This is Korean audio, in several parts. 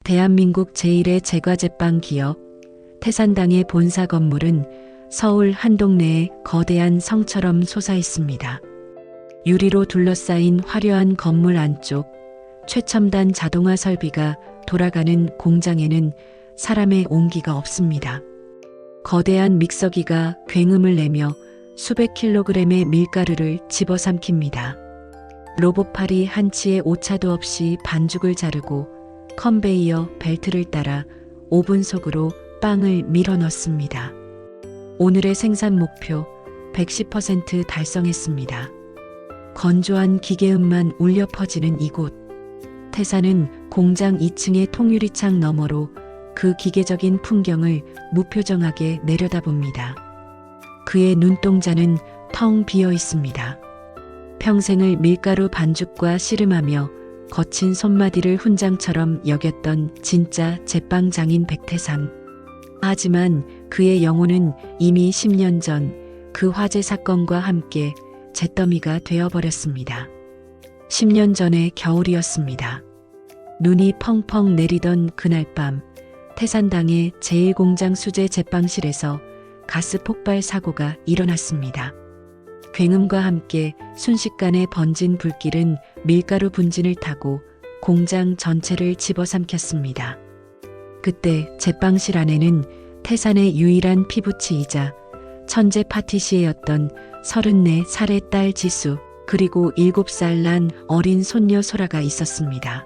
대한민국 제1의 제과제빵 기업 태산당의 본사 건물은 서울 한 동네에 거대한 성처럼 솟아있습니다. 유리로 둘러싸인 화려한 건물 안쪽, 최첨단 자동화 설비가 돌아가는 공장에는 사람의 온기가 없습니다. 거대한 믹서기가 굉음을 내며 수백 킬로그램의 밀가루를 집어삼킵니다. 로봇팔이 한치의 오차도 없이 반죽을 자르고 컨베이어 벨트를 따라 오븐 속으로 빵을 밀어 넣습니다. 오늘의 생산 목표 110% 달성했습니다. 건조한 기계음만 울려 퍼지는 이곳. 태산은 공장 2층의 통유리창 너머로 그 기계적인 풍경을 무표정하게 내려다봅니다. 그의 눈동자는 텅 비어 있습니다. 평생을 밀가루 반죽과 씨름하며 거친 손마디를 훈장처럼 여겼던 진짜 제빵장인 백태산. 하지만 그의 영혼은 이미 10년 전 그 화재 사건과 함께 잿더미가 되어버렸습니다. 10년 전의 겨울이었습니다. 눈이 펑펑 내리던 그날 밤, 태산당의 제1공장 수제 제빵실에서 가스 폭발 사고가 일어났습니다. 굉음과 함께 순식간에 번진 불길은 밀가루 분진을 타고 공장 전체를 집어삼켰습니다. 그때 제빵실 안에는 태산의 유일한 피부치이자 천재 파티시에였던 34살의 딸 지수, 그리고 7살 난 어린 손녀 소라가 있었습니다.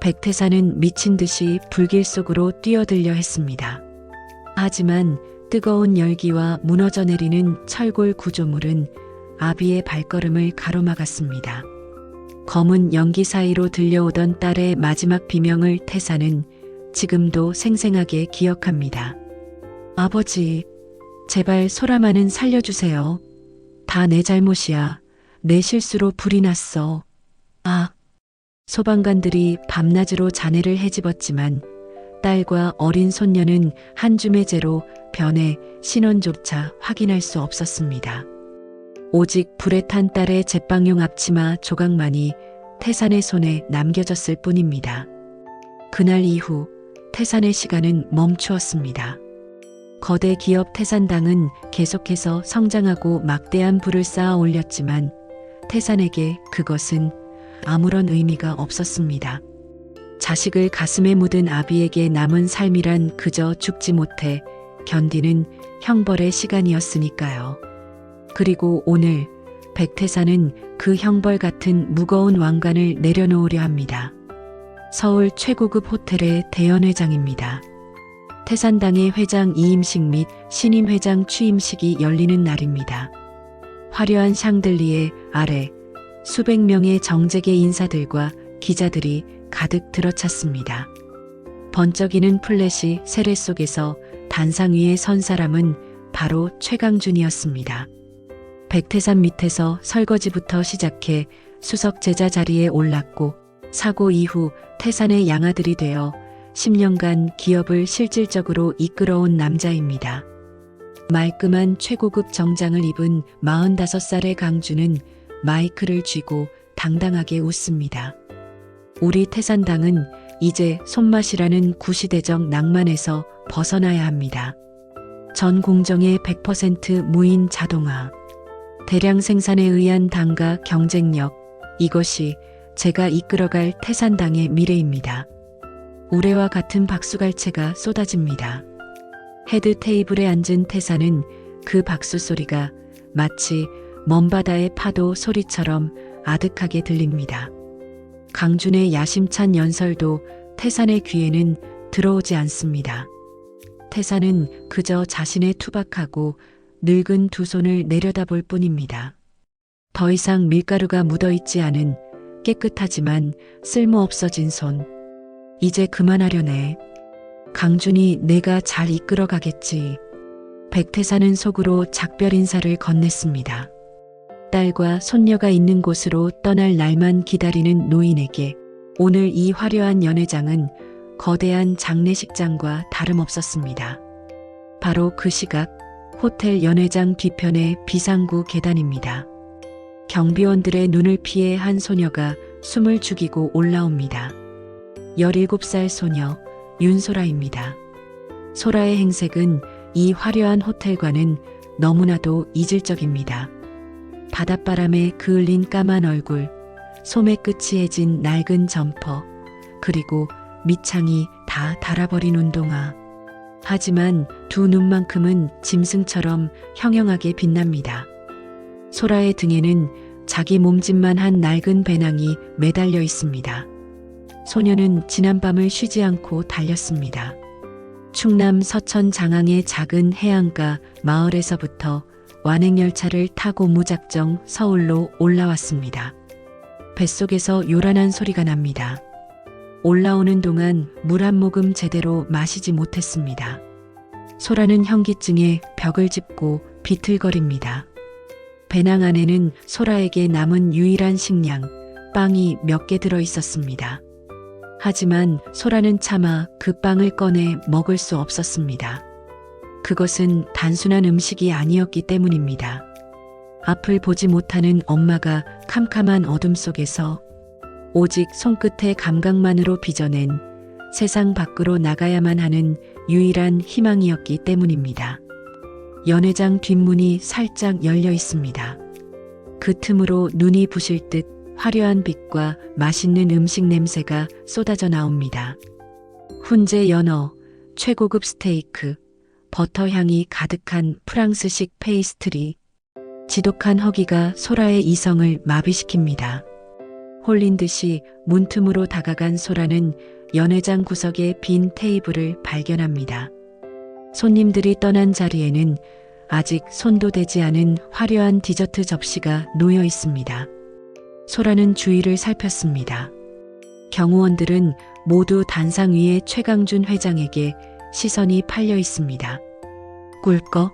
백태산은 미친 듯이 불길 속으로 뛰어들려 했습니다. 하지만 뜨거운 열기와 무너져 내리는 철골 구조물은 아비의 발걸음을 가로막았습니다. 검은 연기 사이로 들려오던 딸의 마지막 비명을 태산은 지금도 생생하게 기억합니다. 아버지, 제발 소라만은 살려주세요. 다 내 잘못이야. 내 실수로 불이 났어. 아, 소방관들이 밤낮으로 자네를 헤집었지만 딸과 어린 손녀는 한 줌의 재로 변해 신원조차 확인할 수 없었습니다. 오직 불에 탄 딸의 제빵용 앞치마 조각만이 태산의 손에 남겨졌을 뿐입니다. 그날 이후 태산의 시간은 멈추었습니다. 거대 기업 태산당은 계속해서 성장하고 막대한 부를 쌓아 올렸지만 태산에게 그것은 아무런 의미가 없었습니다. 자식을 가슴에 묻은 아비에게 남은 삶이란 그저 죽지 못해 견디는 형벌의 시간이었으니까요. 그리고 오늘 백태산은 그 형벌 같은 무거운 왕관을 내려놓으려 합니다. 서울 최고급 호텔의 대연회장입니다. 태산당의 회장 이임식 및 신임 회장 취임식이 열리는 날입니다. 화려한 샹들리에 아래 수백 명의 정재계 인사들과 기자들이 가득 들어찼습니다. 번쩍이는 플래시 세례 속에서 단상 위에 선 사람은 바로 최강준이었습니다. 백태산 밑에서 설거지부터 시작해 수석 제자 자리에 올랐고 사고 이후 태산의 양아들이 되어 10년간 기업을 실질적으로 이끌어온 남자입니다. 말끔한 최고급 정장을 입은 45살의 강준은 마이크를 쥐고 당당하게 웃습니다. 우리 태산당은 이제 손맛이라는 구시대적 낭만에서 벗어나야 합니다. 전 공정의 100% 무인 자동화, 대량 생산에 의한 단가 경쟁력, 이것이 제가 이끌어갈 태산당의 미래입니다. 우레와 같은 박수갈채가 쏟아집니다. 헤드 테이블에 앉은 태산은 그 박수 소리가 마치 먼 바다의 파도 소리처럼 아득하게 들립니다. 강준의 야심찬 연설도 태산의 귀에는 들어오지 않습니다. 태산은 그저 자신의 투박하고 늙은 두 손을 내려다볼 뿐입니다. 더 이상 밀가루가 묻어있지 않은 깨끗하지만 쓸모없어진 손. 이제 그만하려네. 강준이 내가 잘 이끌어가겠지. 백태산은 속으로 작별 인사를 건넸습니다. 딸과 손녀가 있는 곳으로 떠날 날만 기다리는 노인에게 오늘 이 화려한 연회장은 거대한 장례식장과 다름없었습니다. 바로 그 시각 호텔 연회장 뒤편의 비상구 계단입니다. 경비원들의 눈을 피해 한 소녀가 숨을 죽이고 올라옵니다. 17살 소녀 윤소라입니다. 소라의 행색은 이 화려한 호텔과는 너무나도 이질적입니다. 바닷바람에 그을린 까만 얼굴, 소매 끝이 해진 낡은 점퍼, 그리고 밑창이 다 닳아버린 운동화. 하지만 두 눈만큼은 짐승처럼 형형하게 빛납니다. 소라의 등에는 자기 몸짓만 한 낡은 배낭이 매달려 있습니다. 소녀는 지난밤을 쉬지 않고 달렸습니다. 충남 서천 장항의 작은 해안가 마을에서부터 완행열차를 타고 무작정 서울로 올라왔습니다. 뱃속에서 요란한 소리가 납니다. 올라오는 동안 물 한 모금 제대로 마시지 못했습니다. 소라는 현기증에 벽을 짚고 비틀거립니다. 배낭 안에는 소라에게 남은 유일한 식량, 빵이 몇 개 들어 있었습니다. 하지만 소라는 차마 그 빵을 꺼내 먹을 수 없었습니다. 그것은 단순한 음식이 아니었기 때문입니다. 앞을 보지 못하는 엄마가 캄캄한 어둠 속에서 오직 손끝의 감각만으로 빚어낸 세상 밖으로 나가야만 하는 유일한 희망이었기 때문입니다. 연회장 뒷문이 살짝 열려 있습니다. 그 틈으로 눈이 부실 듯 화려한 빛과 맛있는 음식 냄새가 쏟아져 나옵니다. 훈제 연어, 최고급 스테이크, 버터 향이 가득한 프랑스식 페이스트리, 지독한 허기가 소라의 이성을 마비시킵니다. 홀린 듯이 문틈으로 다가간 소라는 연회장 구석의 빈 테이블을 발견합니다. 손님들이 떠난 자리에는 아직 손도 대지 않은 화려한 디저트 접시가 놓여 있습니다. 소라는 주위를 살폈습니다. 경호원들은 모두 단상 위에 최강준 회장에게 시선이 팔려 있습니다. 꿀꺽.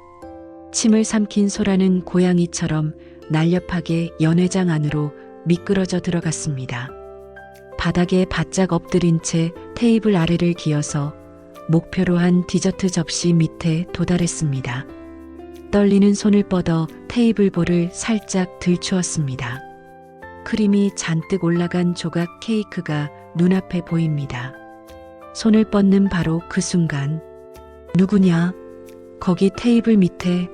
침을 삼킨 소라는 고양이처럼 날렵하게 연회장 안으로 미끄러져 들어갔습니다. 바닥에 바짝 엎드린 채 테이블 아래를 기어서 목표로 한 디저트 접시 밑에 도달했습니다. 떨리는 손을 뻗어 테이블 볼을 살짝 들추었습니다. 크림이 잔뜩 올라간 조각 케이크가 눈앞에 보입니다. 손을 뻗는 바로 그 순간, 누구냐? 거기 테이블 밑에.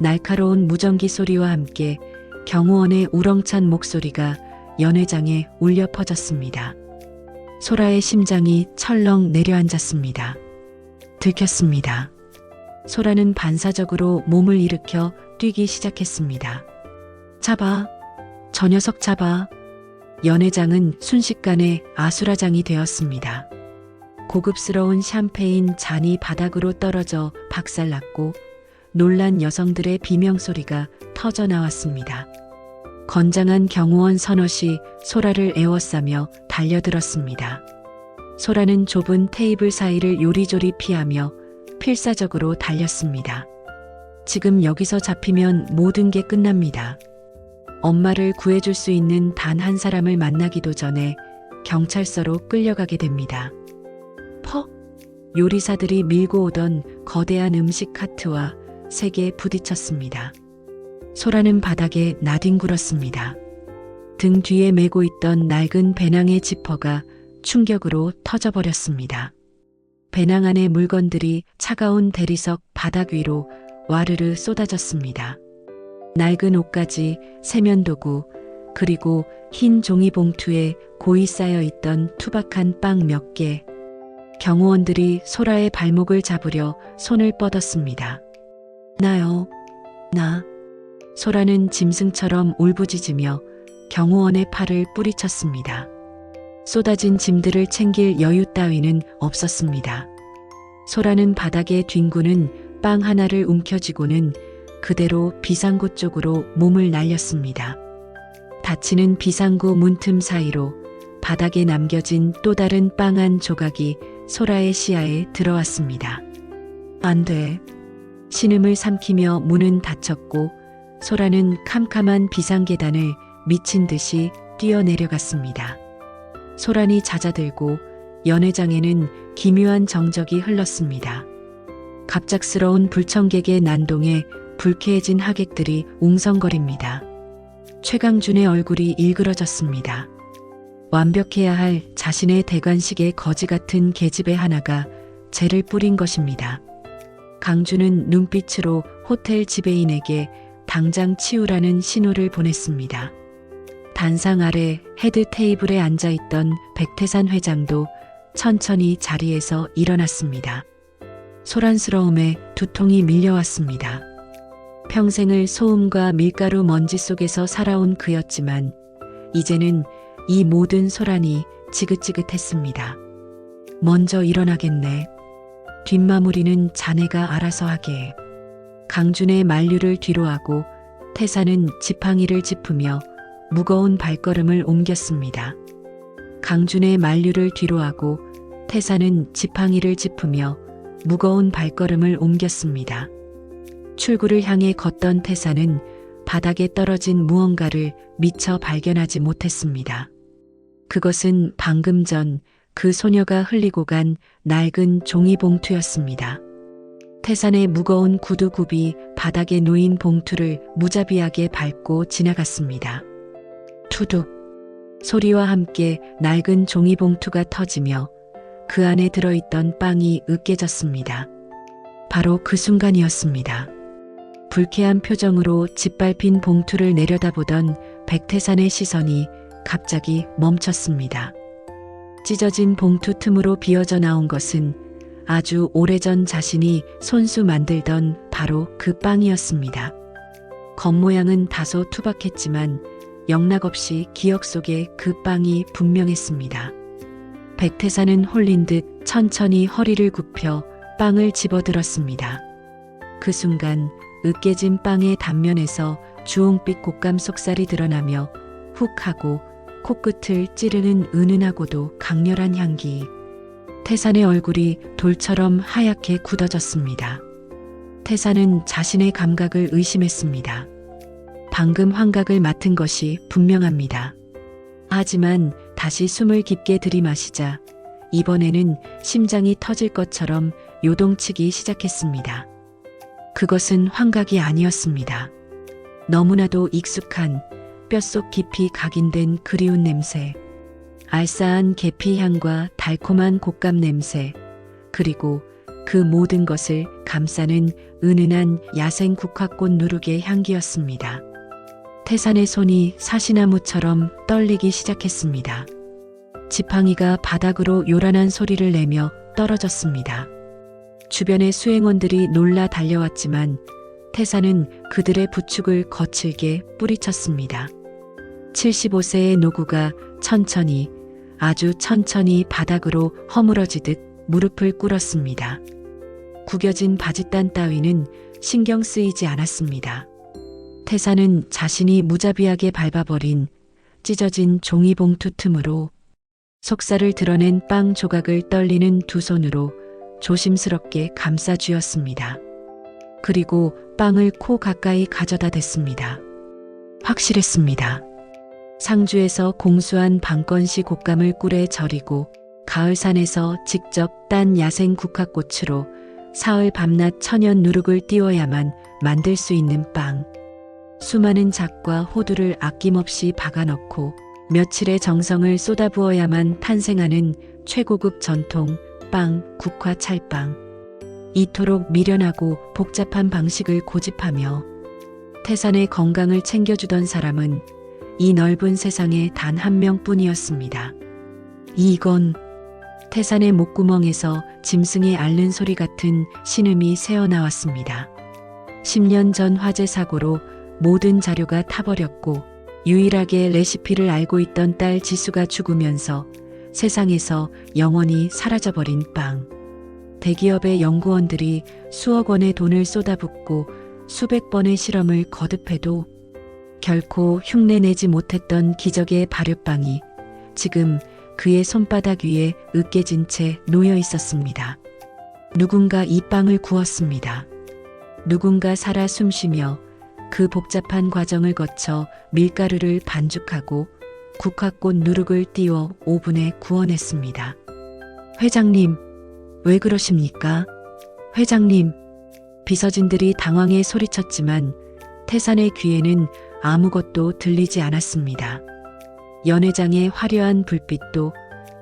날카로운 무전기 소리와 함께 경호원의 우렁찬 목소리가 연회장에 울려 퍼졌습니다. 소라의 심장이 철렁 내려앉았습니다. 들켰습니다. 소라는 반사적으로 몸을 일으켜 뛰기 시작했습니다. 잡아! 저 녀석 잡아! 연회장은 순식간에 아수라장이 되었습니다. 고급스러운 샴페인 잔이 바닥으로 떨어져 박살났고 놀란 여성들의 비명소리가 터져 나왔습니다. 건장한 경호원 서넛이 소라를 에워싸며 달려들었습니다. 소라는 좁은 테이블 사이를 요리조리 피하며 필사적으로 달렸습니다. 지금 여기서 잡히면 모든 게 끝납니다. 엄마를 구해줄 수 있는 단 한 사람을 만나기도 전에 경찰서로 끌려가게 됩니다. 퍽! 요리사들이 밀고 오던 거대한 음식 카트와 세게 부딪혔습니다. 소라는 바닥에 나뒹굴었습니다. 등 뒤에 메고 있던 낡은 배낭의 지퍼가 충격으로 터져버렸습니다. 배낭 안의 물건들이 차가운 대리석 바닥 위로 와르르 쏟아졌습니다. 낡은 옷가지, 세면도구, 그리고 흰 종이 봉투에 고이 쌓여 있던 투박한 빵 몇 개. 경호원들이 소라의 발목을 잡으려 손을 뻗었습니다. 나요, 나. 소라는 짐승처럼 울부짖으며 경호원의 팔을 뿌리쳤습니다. 쏟아진 짐들을 챙길 여유 따위는 없었습니다. 소라는 바닥에 뒹구는 빵 하나를 움켜쥐고는 그대로 비상구 쪽으로 몸을 날렸습니다. 닫히는 비상구 문틈 사이로 바닥에 남겨진 또 다른 빵 한 조각이 소라의 시야에 들어왔습니다. 안 돼. 신음을 삼키며 문은 닫혔고 소라는 캄캄한 비상계단을 미친 듯이 뛰어내려갔습니다. 소란이 잦아들고 연회장에는 기묘한 정적이 흘렀습니다. 갑작스러운 불청객의 난동에 불쾌해진 하객들이 웅성거립니다. 최강준의 얼굴이 일그러졌습니다. 완벽해야 할 자신의 대관식의 거지 같은 계집애 하나가 죄를 뿌린 것입니다. 강주는 눈빛으로 호텔 지배인에게 당장 치우라는 신호를 보냈습니다. 단상 아래 헤드 테이블에 앉아있던 백태산 회장도 천천히 자리에서 일어났습니다. 소란스러움에 두통이 밀려왔습니다. 평생을 소음과 밀가루 먼지 속에서 살아온 그였지만 이제는 이 모든 소란이 지긋지긋했습니다. 먼저 일어나겠네. 뒷마무리는 자네가 알아서 하게. 강준의 만류를 뒤로하고 태사는 지팡이를 짚으며 무거운 발걸음을 옮겼습니다. 강준의 만류를 뒤로하고 태사는 지팡이를 짚으며 무거운 발걸음을 옮겼습니다. 출구를 향해 걷던 태사는 바닥에 떨어진 무언가를 미처 발견하지 못했습니다. 그것은 방금 전 그 소녀가 흘리고 간 낡은 종이봉투였습니다. 태산의 무거운 구두굽이 바닥에 놓인 봉투를 무자비하게 밟고 지나갔습니다. 투둑 소리와 함께 낡은 종이봉투가 터지며 그 안에 들어있던 빵이 으깨졌습니다. 바로 그 순간이었습니다. 불쾌한 표정으로 짓밟힌 봉투를 내려다보던 백태산의 시선이 갑자기 멈췄습니다. 찢어진 봉투 틈으로 비어져 나온 것은 아주 오래전 자신이 손수 만들던 바로 그 빵이었습니다. 겉모양은 다소 투박했지만 영락없이 기억 속에 그 빵이 분명했습니다. 백태산은 홀린 듯 천천히 허리를 굽혀 빵을 집어들었습니다. 그 순간 으깨진 빵의 단면에서 주홍빛 곶감 속살이 드러나며 훅 하고 코끝을 찌르는 은은하고도 강렬한 향기. 태산의 얼굴이 돌처럼 하얗게 굳어졌습니다. 태산은 자신의 감각을 의심했습니다. 방금 환각을 맡은 것이 분명합니다. 하지만 다시 숨을 깊게 들이마시자 이번에는 심장이 터질 것처럼 요동치기 시작했습니다. 그것은 환각이 아니었습니다. 너무나도 익숙한 뼛속 깊이 각인된 그리운 냄새, 알싸한 계피 향과 달콤한 곶감 냄새, 그리고 그 모든 것을 감싸는 은은한 야생 국화꽃 누룩의 향기였습니다. 태산의 손이 사시나무처럼 떨리기 시작했습니다. 지팡이가 바닥으로 요란한 소리를 내며 떨어졌습니다. 주변의 수행원들이 놀라 달려왔지만 태산은 그들의 부축을 거칠게 뿌리쳤습니다. 75세의 노구가 천천히, 아주 천천히 바닥으로 허물어지듯 무릎을 꿇었습니다. 구겨진 바짓단 따위는 신경 쓰이지 않았습니다. 태산은 자신이 무자비하게 밟아버린 찢어진 종이봉투 틈으로 속살을 드러낸 빵 조각을 떨리는 두 손으로 조심스럽게 감싸 쥐었습니다. 그리고 빵을 코 가까이 가져다 댔습니다. 확실했습니다. 상주에서 공수한 방건시 곶감을 꿀에 절이고 가을산에서 직접 딴 야생 국화꽃으로 사흘 밤낮 천연 누룩을 띄워야만 만들 수 있는 빵. 수많은 잣과 호두를 아낌없이 박아넣고 며칠의 정성을 쏟아부어야만 탄생하는 최고급 전통 빵, 국화 찰빵. 이토록 미련하고 복잡한 방식을 고집하며 태산의 건강을 챙겨주던 사람은 이 넓은 세상에 단 한 명뿐이었습니다. 이건 태산의 목구멍에서 짐승의 앓는 소리 같은 신음이 새어나왔습니다. 10년 전 화재 사고로 모든 자료가 타버렸고 유일하게 레시피를 알고 있던 딸 지수가 죽으면서 세상에서 영원히 사라져버린 빵. 대기업의 연구원들이 수억 원의 돈을 쏟아붓고 수백 번의 실험을 거듭해도 결코 흉내내지 못했던 기적의 발효빵이 지금 그의 손바닥 위에 으깨진 채 놓여 있었습니다. 누군가 이 빵을 구웠습니다. 누군가 살아 숨쉬며 그 복잡한 과정을 거쳐 밀가루를 반죽하고 국화꽃 누룩을 띄워 오븐에 구워냈습니다. 회장님, 왜 그러십니까? 회장님, 비서진들이 당황해 소리쳤지만 태산의 귀에는 아무것도 들리지 않았습니다. 연 회장의 화려한 불빛도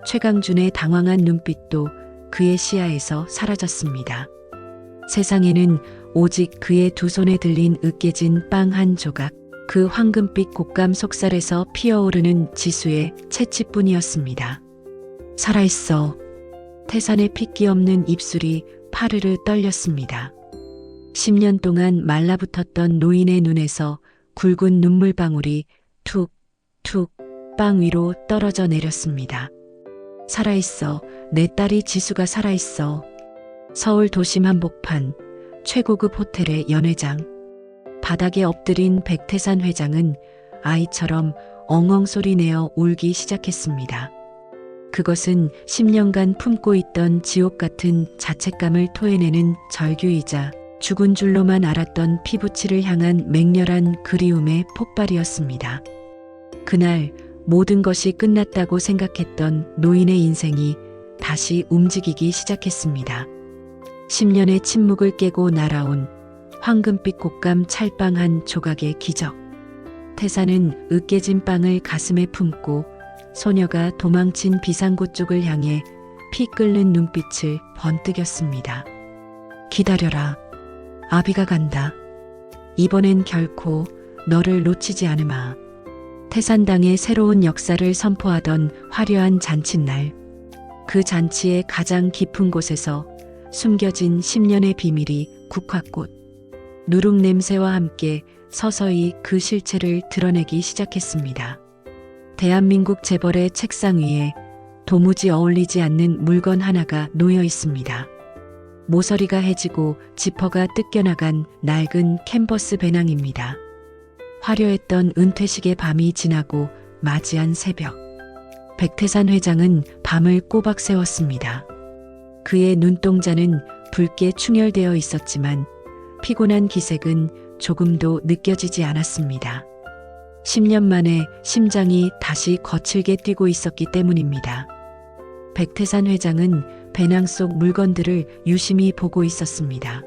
최강준의 당황한 눈빛도 그의 시야에서 사라졌습니다. 세상에는 오직 그의 두 손에 들린 으깨진 빵 한 조각, 그 황금빛 곶감 속살에서 피어오르는 지수의 채취뿐이었습니다. 살아있어. 태산의 핏기 없는 입술이 파르르 떨렸습니다. 10년 동안 말라붙었던 노인의 눈에서 굵은 눈물방울이 툭, 툭, 빵 위로 떨어져 내렸습니다. 살아있어. 내 딸이 지수가 살아있어. 서울 도심 한복판, 최고급 호텔의 연회장. 바닥에 엎드린 백태산 회장은 아이처럼 엉엉 소리내어 울기 시작했습니다. 그것은 10년간 품고 있던 지옥 같은 자책감을 토해내는 절규이자 죽은 줄로만 알았던 피부치를 향한 맹렬한 그리움의 폭발이었습니다. 그날 모든 것이 끝났다고 생각했던 노인의 인생이 다시 움직이기 시작했습니다. 10년의 침묵을 깨고 날아온 황금빛 곶감 찰빵 한 조각의 기적. 태산은 으깨진 빵을 가슴에 품고 소녀가 도망친 비상구 쪽을 향해 피 끓는 눈빛을 번뜩였습니다. 기다려라. 아비가 간다. 이번엔 결코 너를 놓치지 않으마. 태산당의 새로운 역사를 선포하던 화려한 잔칫날. 그 잔치의 가장 깊은 곳에서 숨겨진 10년의 비밀이 국화꽃, 누룩 냄새와 함께 서서히 그 실체를 드러내기 시작했습니다. 대한민국 재벌의 책상 위에 도무지 어울리지 않는 물건 하나가 놓여 있습니다. 모서리가 해지고 지퍼가 뜯겨나간 낡은 캔버스 배낭입니다. 화려했던 은퇴식의 밤이 지나고 맞이한 새벽. 백태산 회장은 밤을 꼬박 새웠습니다. 그의 눈동자는 붉게 충혈되어 있었지만 피곤한 기색은 조금도 느껴지지 않았습니다. 10년 만에 심장이 다시 거칠게 뛰고 있었기 때문입니다. 백태산 회장은 배낭 속 물건들을 유심히 보고 있었습니다.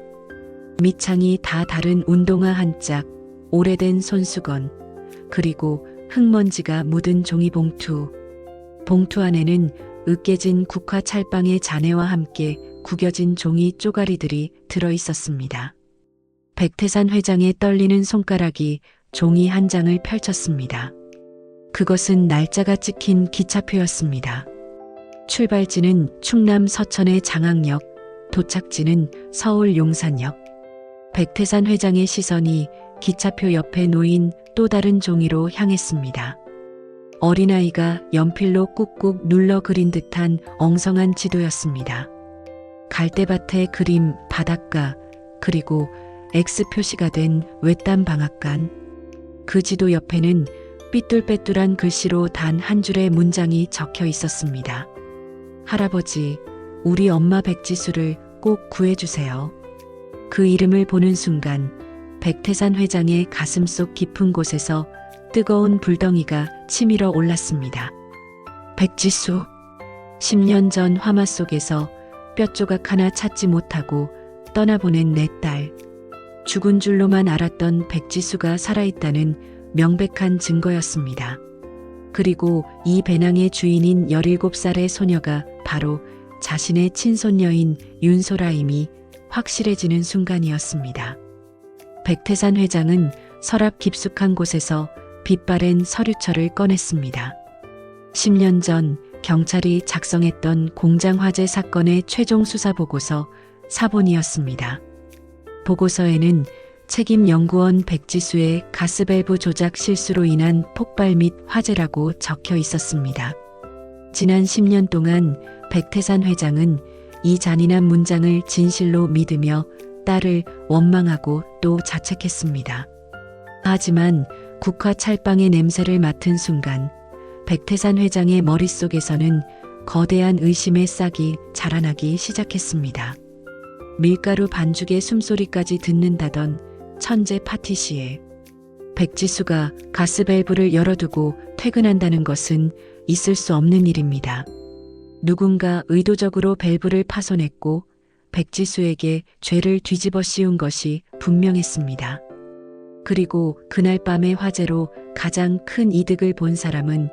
밑창이 다 다른 운동화 한 짝, 오래된 손수건, 그리고 흙먼지가 묻은 종이봉투. 봉투 안에는 으깨진 국화 찰빵의 잔해와 함께 구겨진 종이 쪼가리들이 들어 있었습니다. 백태산 회장의 떨리는 손가락이 종이 한 장을 펼쳤습니다. 그것은 날짜가 찍힌 기차표였습니다. 출발지는 충남 서천의 장항역, 도착지는 서울 용산역. 백태산 회장의 시선이 기차표 옆에 놓인 또 다른 종이로 향했습니다. 어린아이가 연필로 꾹꾹 눌러 그린 듯한 엉성한 지도였습니다. 갈대밭의 그림, 바닷가, 그리고 X 표시가 된 외딴 방앗간. 그 지도 옆에는 삐뚤빼뚤한 글씨로 단 한 줄의 문장이 적혀 있었습니다. 할아버지, 우리 엄마 백지수를 꼭 구해주세요. 그 이름을 보는 순간 백태산 회장의 가슴속 깊은 곳에서 뜨거운 불덩이가 치밀어 올랐습니다. 백지수. 10년 전 화마 속에서 뼈조각 하나 찾지 못하고 떠나보낸 내 딸. 죽은 줄로만 알았던 백지수가 살아있다는 명백한 증거였습니다. 그리고 이 배낭의 주인인 17살의 소녀가 바로 자신의 친손녀인 윤소라임이 확실해지는 순간이었습니다. 백태산 회장은 서랍 깊숙한 곳에서 빛바랜 서류철을 꺼냈습니다. 10년 전 경찰이 작성했던 공장 화재 사건의 최종 수사 보고서 사본이었습니다. 보고서에는 책임 연구원 백지수의 가스밸브 조작 실수로 인한 폭발 및 화재라고 적혀 있었습니다. 지난 10년 동안 백태산 회장은 이 잔인한 문장을 진실로 믿으며 딸을 원망하고 또 자책했습니다. 하지만 국화 찰빵의 냄새를 맡은 순간 백태산 회장의 머릿속에서는 거대한 의심의 싹이 자라나기 시작했습니다. 밀가루 반죽의 숨소리까지 듣는다던 천재 파티시에 백지수가 가스밸브를 열어두고 퇴근한다는 것은 있을 수 없는 일입니다. 누군가 의도적으로 밸브를 파손했고 백지수에게 죄를 뒤집어 씌운 것이 분명했습니다. 그리고 그날 밤의 화재로 가장 큰 이득을 본 사람은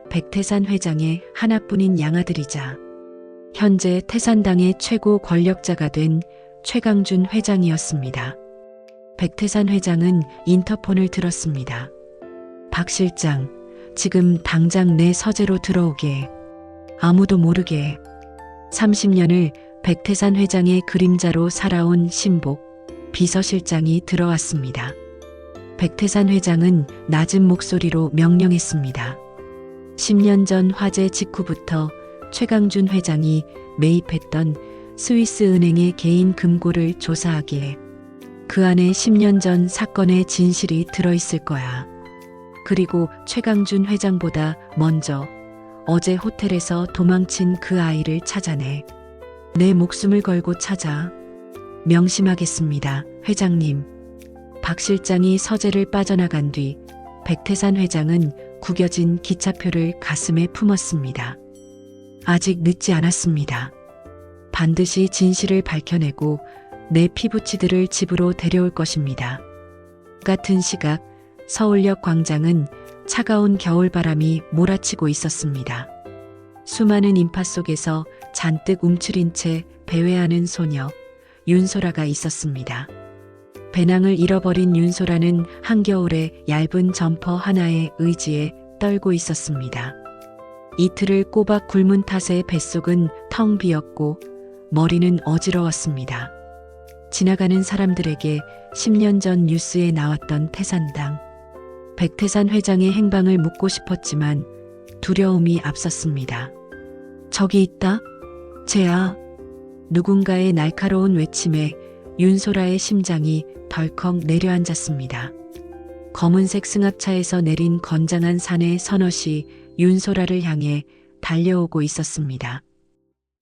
백태산 회장의 하나뿐인 양아들이자 현재 태산당의 최고 권력자가 된 최강준 회장이었습니다. 백태산 회장은 인터폰을 들었습니다. 박 실장, 지금 당장 내 서재로 들어오게. 아무도 모르게. 30년을 백태산 회장의 그림자로 살아온 신복 비서실장이 들어왔습니다. 백태산 회장은 낮은 목소리로 명령했습니다. 10년 전 화재 직후부터 최강준 회장이 매입했던 스위스 은행의 개인 금고를 조사하기에 그 안에 10년 전 사건의 진실이 들어있을 거야. 그리고 최강준 회장보다 먼저 어제 호텔에서 도망친 그 아이를 찾아내. 내 목숨을 걸고 찾아. 명심하겠습니다, 회장님. 박 실장이 서재를 빠져나간 뒤 백태산 회장은 구겨진 기차표를 가슴에 품었습니다. 아직 늦지 않았습니다. 반드시 진실을 밝혀내고 내 피부치들을 집으로 데려올 것입니다. 같은 시각 서울역 광장은 차가운 겨울바람이 몰아치고 있었습니다. 수많은 인파 속에서 잔뜩 움츠린 채 배회하는 소녀 윤소라가 있었습니다. 배낭을 잃어버린 윤소라는 한겨울에 얇은 점퍼 하나에 의지에 떨고 있었습니다. 이틀을 꼬박 굶은 탓에 뱃속은 텅 비었고 머리는 어지러웠습니다. 지나가는 사람들에게 10년 전 뉴스에 나왔던 태산당 백태산 회장의 행방을 묻고 싶었지만 두려움이 앞섰습니다. 저기 있다. 쟤야. 누군가의 날카로운 외침에 윤소라의 심장이 덜컥 내려앉았습니다. 검은색 승합차에서 내린 건장한 사내 서너시 윤소라를 향해 달려오고 있었습니다.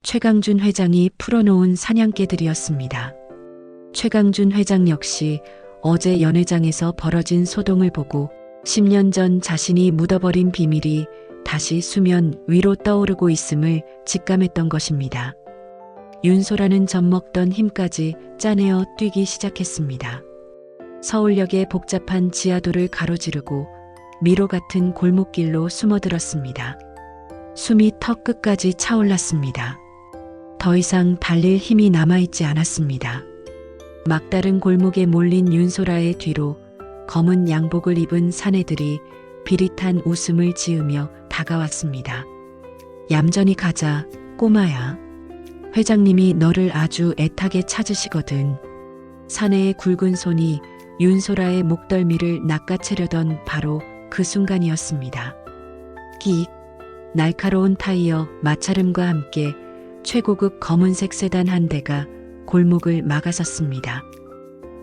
최강준 회장이 풀어놓은 사냥개들이었습니다. 최강준 회장 역시 어제 연회장에서 벌어진 소동을 보고 10년 전 자신이 묻어버린 비밀이 다시 수면 위로 떠오르고 있음을 직감했던 것입니다. 윤소라는 젖먹던 힘까지 짜내어 뛰기 시작했습니다. 서울역의 복잡한 지하도를 가로지르고 미로 같은 골목길로 숨어들었습니다. 숨이 턱 끝까지 차올랐습니다. 더 이상 달릴 힘이 남아있지 않았습니다. 막다른 골목에 몰린 윤소라의 뒤로 검은 양복을 입은 사내들이 비릿한 웃음을 지으며 다가왔습니다. 얌전히 가자, 꼬마야. 회장님이 너를 아주 애타게 찾으시거든. 사내의 굵은 손이 윤소라의 목덜미를 낚아채려던 바로 그 순간이었습니다. 끽. 날카로운 타이어 마찰음과 함께 최고급 검은색 세단 한 대가 골목을 막아섰습니다.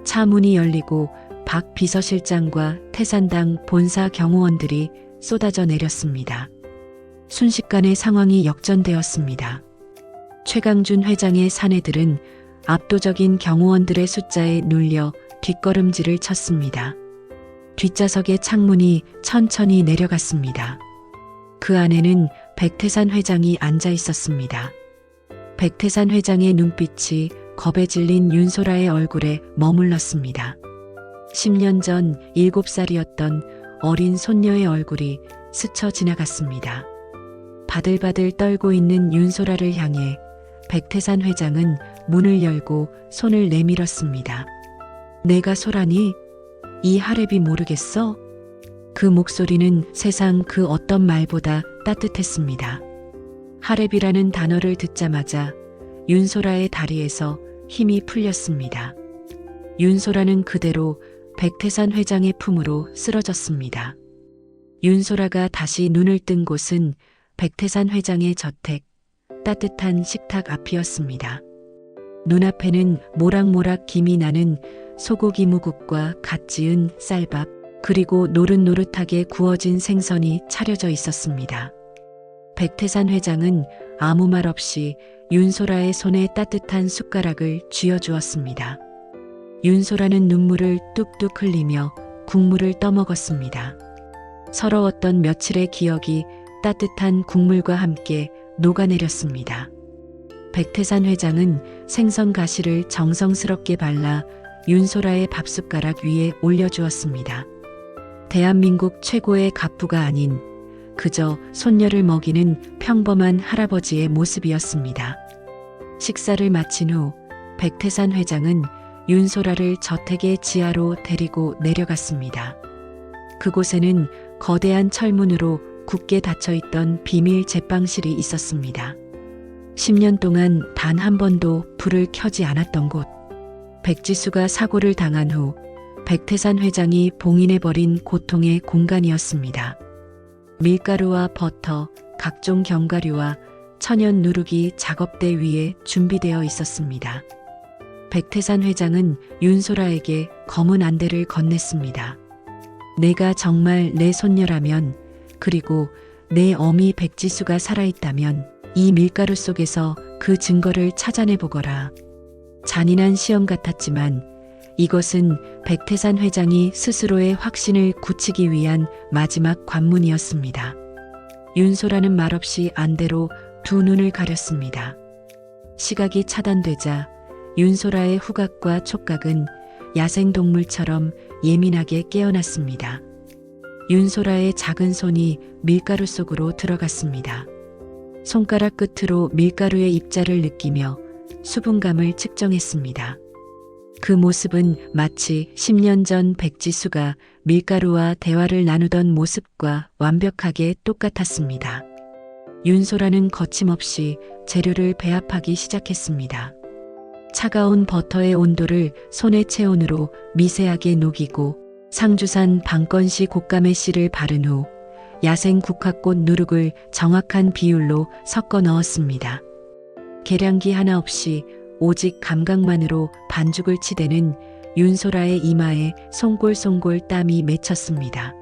차 문이 열리고 박 비서실장과 태산당 본사 경호원들이 쏟아져 내렸습니다. 순식간에 상황이 역전되었습니다. 최강준 회장의 사내들은 압도적인 경호원들의 숫자에 눌려 뒷걸음질을 쳤습니다. 뒷좌석의 창문이 천천히 내려갔습니다. 그 안에는 백태산 회장이 앉아 있었습니다. 백태산 회장의 눈빛이 겁에 질린 윤소라의 얼굴에 머물렀습니다. 10년 전 7살이었던 어린 손녀의 얼굴이 스쳐 지나갔습니다. 바들바들 떨고 있는 윤소라를 향해 백태산 회장은 문을 열고 손을 내밀었습니다. 내가 소라니? 이 하랩이 모르겠어? 그 목소리는 세상 그 어떤 말보다 따뜻했습니다. 하랩이라는 단어를 듣자마자 윤소라의 다리에서 힘이 풀렸습니다. 윤소라는 그대로 백태산 회장의 품으로 쓰러졌습니다. 윤소라가 다시 눈을 뜬 곳은 백태산 회장의 저택, 따뜻한 식탁 앞이었습니다. 눈앞에는 모락모락 김이 나는 소고기 무국과 갓 지은 쌀밥, 그리고 노릇노릇하게 구워진 생선이 차려져 있었습니다. 백태산 회장은 아무 말 없이 윤소라의 손에 따뜻한 숟가락을 쥐어주었습니다. 윤소라는 눈물을 뚝뚝 흘리며 국물을 떠먹었습니다. 서러웠던 며칠의 기억이 따뜻한 국물과 함께 녹아내렸습니다. 백태산 회장은 생선 가시를 정성스럽게 발라 윤소라의 밥숟가락 위에 올려주었습니다. 대한민국 최고의 갑부가 아닌 그저 손녀를 먹이는 평범한 할아버지의 모습이었습니다. 식사를 마친 후 백태산 회장은 윤소라를 저택의 지하로 데리고 내려갔습니다. 그곳에는 거대한 철문으로 굳게 닫혀있던 비밀 제빵실이 있었습니다. 10년 동안 단 한 번도 불을 켜지 않았던 곳. 백지수가 사고를 당한 후 백태산 회장이 봉인해버린 고통의 공간이었습니다. 밀가루와 버터, 각종 견과류와 천연 누룩이 작업대 위에 준비되어 있었습니다. 백태산 회장은 윤소라에게 검은 안대를 건넸습니다. 내가 정말 내 손녀라면, 그리고 내 어미 백지수가 살아있다면 이 밀가루 속에서 그 증거를 찾아내보거라. 잔인한 시험 같았지만 이것은 백태산 회장이 스스로의 확신을 굳히기 위한 마지막 관문이었습니다. 윤소라는 말없이 안대로 두 눈을 가렸습니다. 시각이 차단되자 윤소라의 후각과 촉각은 야생동물처럼 예민하게 깨어났습니다. 윤소라의 작은 손이 밀가루 속으로 들어갔습니다. 손가락 끝으로 밀가루의 입자를 느끼며 수분감을 측정했습니다. 그 모습은 마치 10년 전 백지수가 밀가루와 대화를 나누던 모습과 완벽하게 똑같았습니다. 윤소라는 거침없이 재료를 배합하기 시작했습니다. 차가운 버터의 온도를 손의 체온으로 미세하게 녹이고 상주산 방건시 곶감의 씨를 바른 후 야생 국화꽃 누룩을 정확한 비율로 섞어 넣었습니다. 계량기 하나 없이 오직 감각만으로 반죽을 치대는 윤소라의 이마에 송골송골 땀이 맺혔습니다.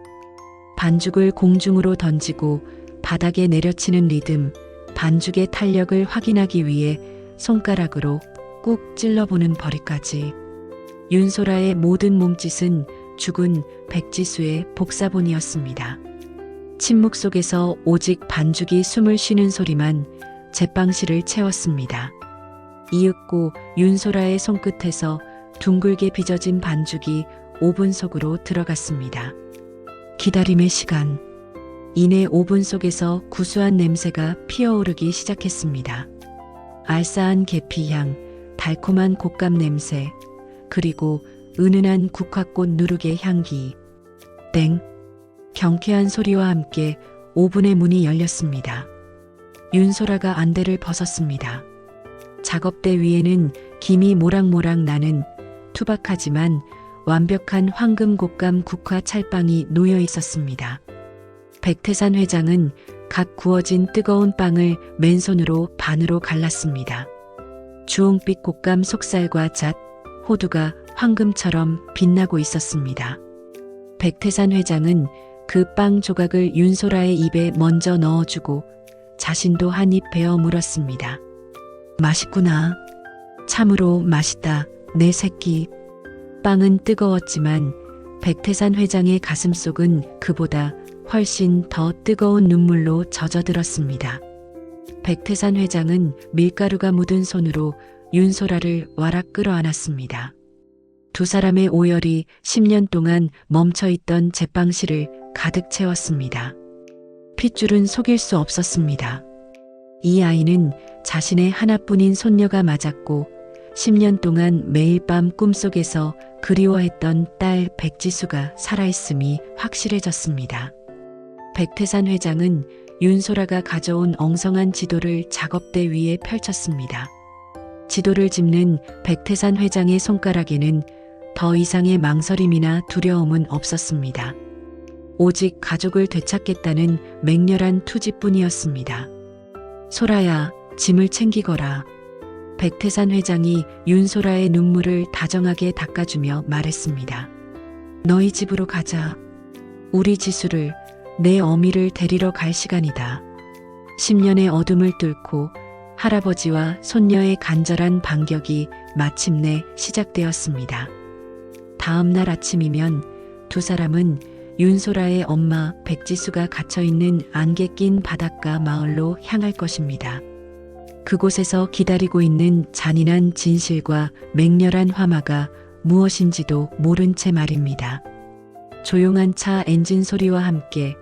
반죽을 공중으로 던지고 바닥에 내려치는 리듬, 반죽의 탄력을 확인하기 위해 손가락으로 꾹 찔러보는 벌이까지. 윤소라의 모든 몸짓은 죽은 백지수의 복사본이었습니다. 침묵 속에서 오직 반죽이 숨을 쉬는 소리만 제빵실을 채웠습니다. 이윽고 윤소라의 손끝에서 둥글게 빚어진 반죽이 오븐 속으로 들어갔습니다. 기다림의 시간. 이내 오븐 속에서 구수한 냄새가 피어오르기 시작했습니다. 알싸한 계피향, 달콤한 곶감 냄새, 그리고 은은한 국화꽃 누룩의 향기. 땡! 경쾌한 소리와 함께 오븐의 문이 열렸습니다. 윤소라가 안대를 벗었습니다. 작업대 위에는 김이 모락모락 나는 투박하지만 완벽한 황금 곶감 국화 찰빵이 놓여 있었습니다. 백태산 회장은 각 구워진 뜨거운 빵을 맨손으로 반으로 갈랐습니다. 주홍빛 곶감 속살과 잣, 호두가 황금처럼 빛나고 있었습니다. 백태산 회장은 그 빵 조각을 윤소라의 입에 먼저 넣어주고 자신도 한 입 베어 물었습니다. 맛있구나. 참으로 맛있다, 내 새끼. 빵은 뜨거웠지만 백태산 회장의 가슴속은 그보다 훨씬 더 뜨거운 눈물로 젖어들었습니다. 백태산 회장은 밀가루가 묻은 손으로 윤소라를 와락 끌어안았습니다. 두 사람의 오열이 10년 동안 멈춰있던 제빵실을 가득 채웠습니다. 핏줄은 속일 수 없었습니다. 이 아이는 자신의 하나뿐인 손녀가 맞았고 10년 동안 매일 밤 꿈속에서 그리워했던 딸 백지수가 살아있음이 확실해졌습니다. 백태산 회장은 윤소라가 가져온 엉성한 지도를 작업대 위에 펼쳤습니다. 지도를 짚는 백태산 회장의 손가락에는 더 이상의 망설임이나 두려움은 없었습니다. 오직 가족을 되찾겠다는 맹렬한 투지뿐이었습니다. 소라야, 짐을 챙기거라. 백태산 회장이 윤소라의 눈물을 다정하게 닦아주며 말했습니다. 너희 집으로 가자. 우리 지수를, 내 어미를 데리러 갈 시간이다. 10년의 어둠을 뚫고 할아버지와 손녀의 간절한 반격이 마침내 시작되었습니다. 다음 날 아침이면 두 사람은 윤소라의 엄마 백지수가 갇혀있는 안개 낀 바닷가 마을로 향할 것입니다. 그곳에서 기다리고 있는 잔인한 진실과 맹렬한 화마가 무엇인지도 모른 채 말입니다. 조용한 차 엔진 소리와 함께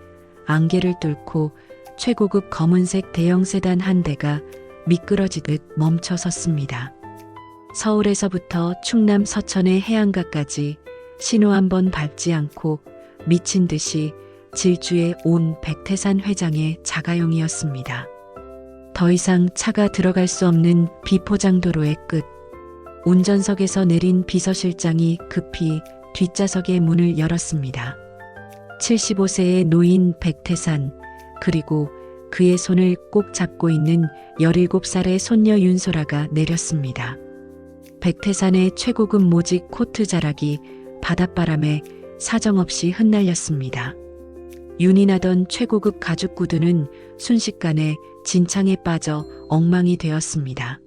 안개를 뚫고 최고급 검은색 대형 세단 한 대가 미끄러지듯 멈춰 섰습니다. 서울에서부터 충남 서천의 해안가까지 신호 한 번 밟지 않고 미친 듯이 질주해 온 백태산 회장의 자가용이었습니다. 더 이상 차가 들어갈 수 없는 비포장도로의 끝. 운전석에서 내린 비서실장이 급히 뒷좌석의 문을 열었습니다. 75세의 노인 백태산, 그리고 그의 손을 꼭 잡고 있는 17살의 손녀 윤소라가 내렸습니다. 백태산의 최고급 모직 코트 자락이 바닷바람에 사정없이 흩날렸습니다. 윤이 나던 최고급 가죽 구두는 순식간에 진창에 빠져 엉망이 되었습니다.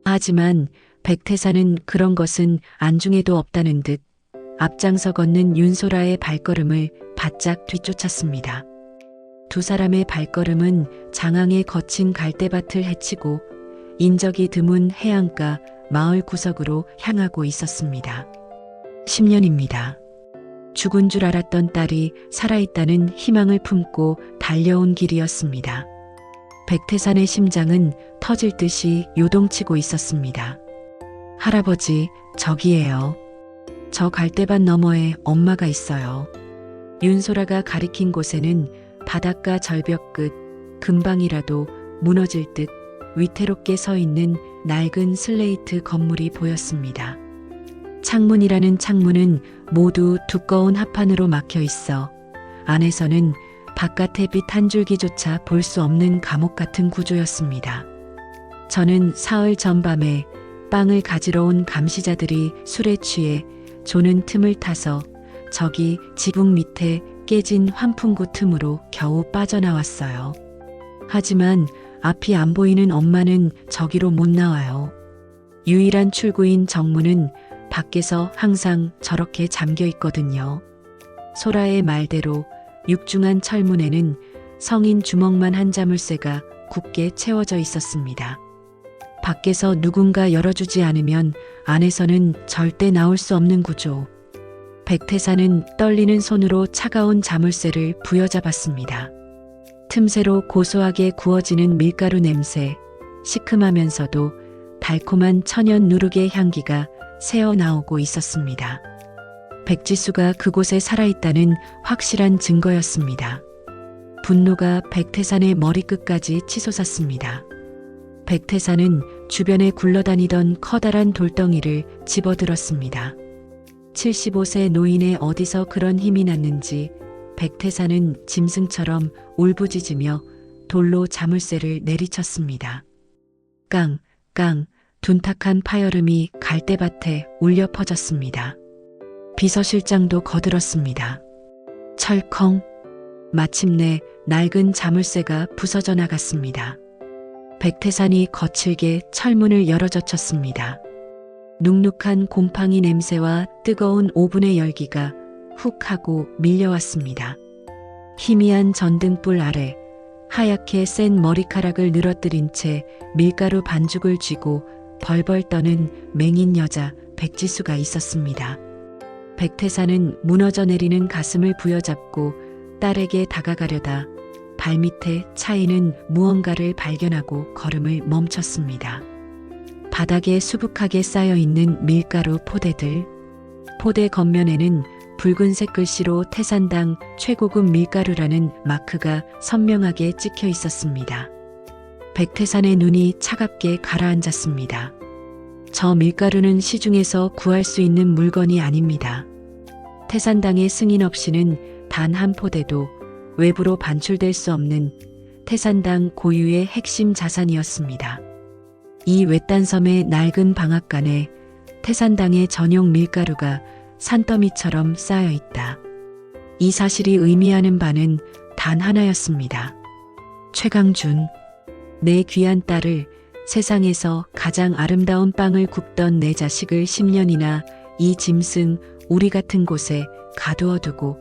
하지만 백태산은 그런 것은 안중에도 없다는 듯 앞장서 걷는 윤소라의 발걸음을 바짝 뒤쫓았습니다. 두 사람의 발걸음은 장항의 거친 갈대밭을 헤치고 인적이 드문 해안가 마을 구석으로 향하고 있었습니다. 10년입니다. 죽은 줄 알았던 딸이 살아있다는 희망을 품고 달려온 길이었습니다. 백태산의 심장은 터질 듯이 요동치고 있었습니다. 할아버지, 저기에요. 저 갈대밭 너머에 엄마가 있어요. 윤소라가 가리킨 곳에는 바닷가 절벽 끝 금방이라도 무너질 듯 위태롭게 서 있는 낡은 슬레이트 건물이 보였습니다. 창문이라는 창문은 모두 두꺼운 합판으로 막혀 있어 안에서는 바깥의 빛 한 줄기조차 볼 수 없는 감옥 같은 구조였습니다. 저는 사흘 전밤에 빵을 가지러 온 감시자들이 술에 취해 조는 틈을 타서 저기 지붕 밑에 깨진 환풍구 틈으로 겨우 빠져나왔어요. 하지만 앞이 안 보이는 엄마는 저기로 못 나와요. 유일한 출구인 정문은 밖에서 항상 저렇게 잠겨 있거든요. 소라의 말대로 육중한 철문에는 성인 주먹만 한 자물쇠가 굳게 채워져 있었습니다. 밖에서 누군가 열어주지 않으면 안에서는 절대 나올 수 없는 구조. 백태산은 떨리는 손으로 차가운 자물쇠를 부여잡았습니다. 틈새로 고소하게 구워지는 밀가루 냄새, 시큼하면서도 달콤한 천연 누룩의 향기가 새어나오고 있었습니다. 백지수가 그곳에 살아있다는 확실한 증거였습니다. 분노가 백태산의 머리끝까지 치솟았습니다. 백태산은 주변에 굴러다니던 커다란 돌덩이를 집어들었습니다. 75세 노인의 어디서 그런 힘이 났는지 백태산은 짐승처럼 울부짖으며 돌로 자물쇠를 내리쳤습니다. 깡, 깡, 둔탁한 파열음이 갈대밭에 울려 퍼졌습니다. 비서실장도 거들었습니다. 철컹, 마침내 낡은 자물쇠가 부서져 나갔습니다. 백태산이 거칠게 철문을 열어젖혔습니다. 눅눅한 곰팡이 냄새와 뜨거운 오븐의 열기가 훅 하고 밀려왔습니다. 희미한 전등불 아래 하얗게 센 머리카락을 늘어뜨린 채 밀가루 반죽을 쥐고 벌벌 떠는 맹인 여자 백지수가 있었습니다. 백태산은 무너져 내리는 가슴을 부여잡고 딸에게 다가가려다 발밑에 차이는 무언가를 발견하고 걸음을 멈췄습니다. 바닥에 수북하게 쌓여있는 밀가루 포대들. 포대 겉면에는 붉은색 글씨로 태산당 최고급 밀가루라는 마크가 선명하게 찍혀 있었습니다. 백태산의 눈이 차갑게 가라앉았습니다. 저 밀가루는 시중에서 구할 수 있는 물건이 아닙니다. 태산당의 승인 없이는 단 한 포대도 외부로 반출될 수 없는 태산당 고유의 핵심 자산이었습니다. 이 외딴 섬의 낡은 방앗간에 태산당의 전용 밀가루가 산더미처럼 쌓여 있다. 이 사실이 의미하는 바는 단 하나였습니다. 최강준, 내 귀한 딸을, 세상에서 가장 아름다운 빵을 굽던 내 자식을 10년이나 이 짐승 우리 같은 곳에 가두어두고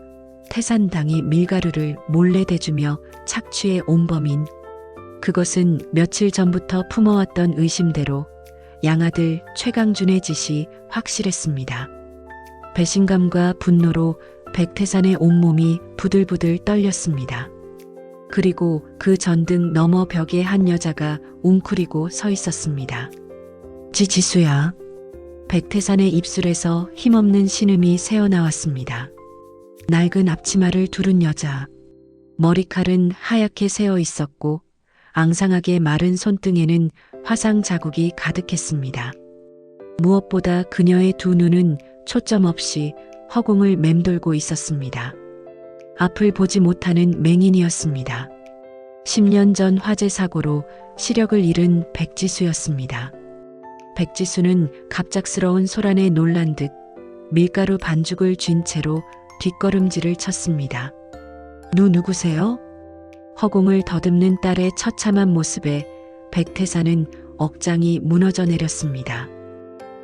태산당이 밀가루를 몰래 대주며 착취해 온 범인. 그것은 며칠 전부터 품어왔던 의심대로 양아들 최강준의 짓이 확실했습니다. 배신감과 분노로 백태산의 온몸이 부들부들 떨렸습니다. 그리고 그 전등 너머 벽에 한 여자가 웅크리고 서 있었습니다. 지수야. 백태산의 입술에서 힘없는 신음이 새어나왔습니다. 낡은 앞치마를 두른 여자. 머리칼은 하얗게 새어 있었고 앙상하게 마른 손등에는 화상 자국이 가득했습니다. 무엇보다 그녀의 두 눈은 초점 없이 허공을 맴돌고 있었습니다. 앞을 보지 못하는 맹인이었습니다. 10년 전 화재 사고로 시력을 잃은 백지수였습니다. 백지수는 갑작스러운 소란에 놀란 듯 밀가루 반죽을 쥔 채로 뒷걸음질을 쳤습니다. 누구세요? 허공을 더듬는 딸의 처참한 모습에 백태산은 억장이 무너져 내렸습니다.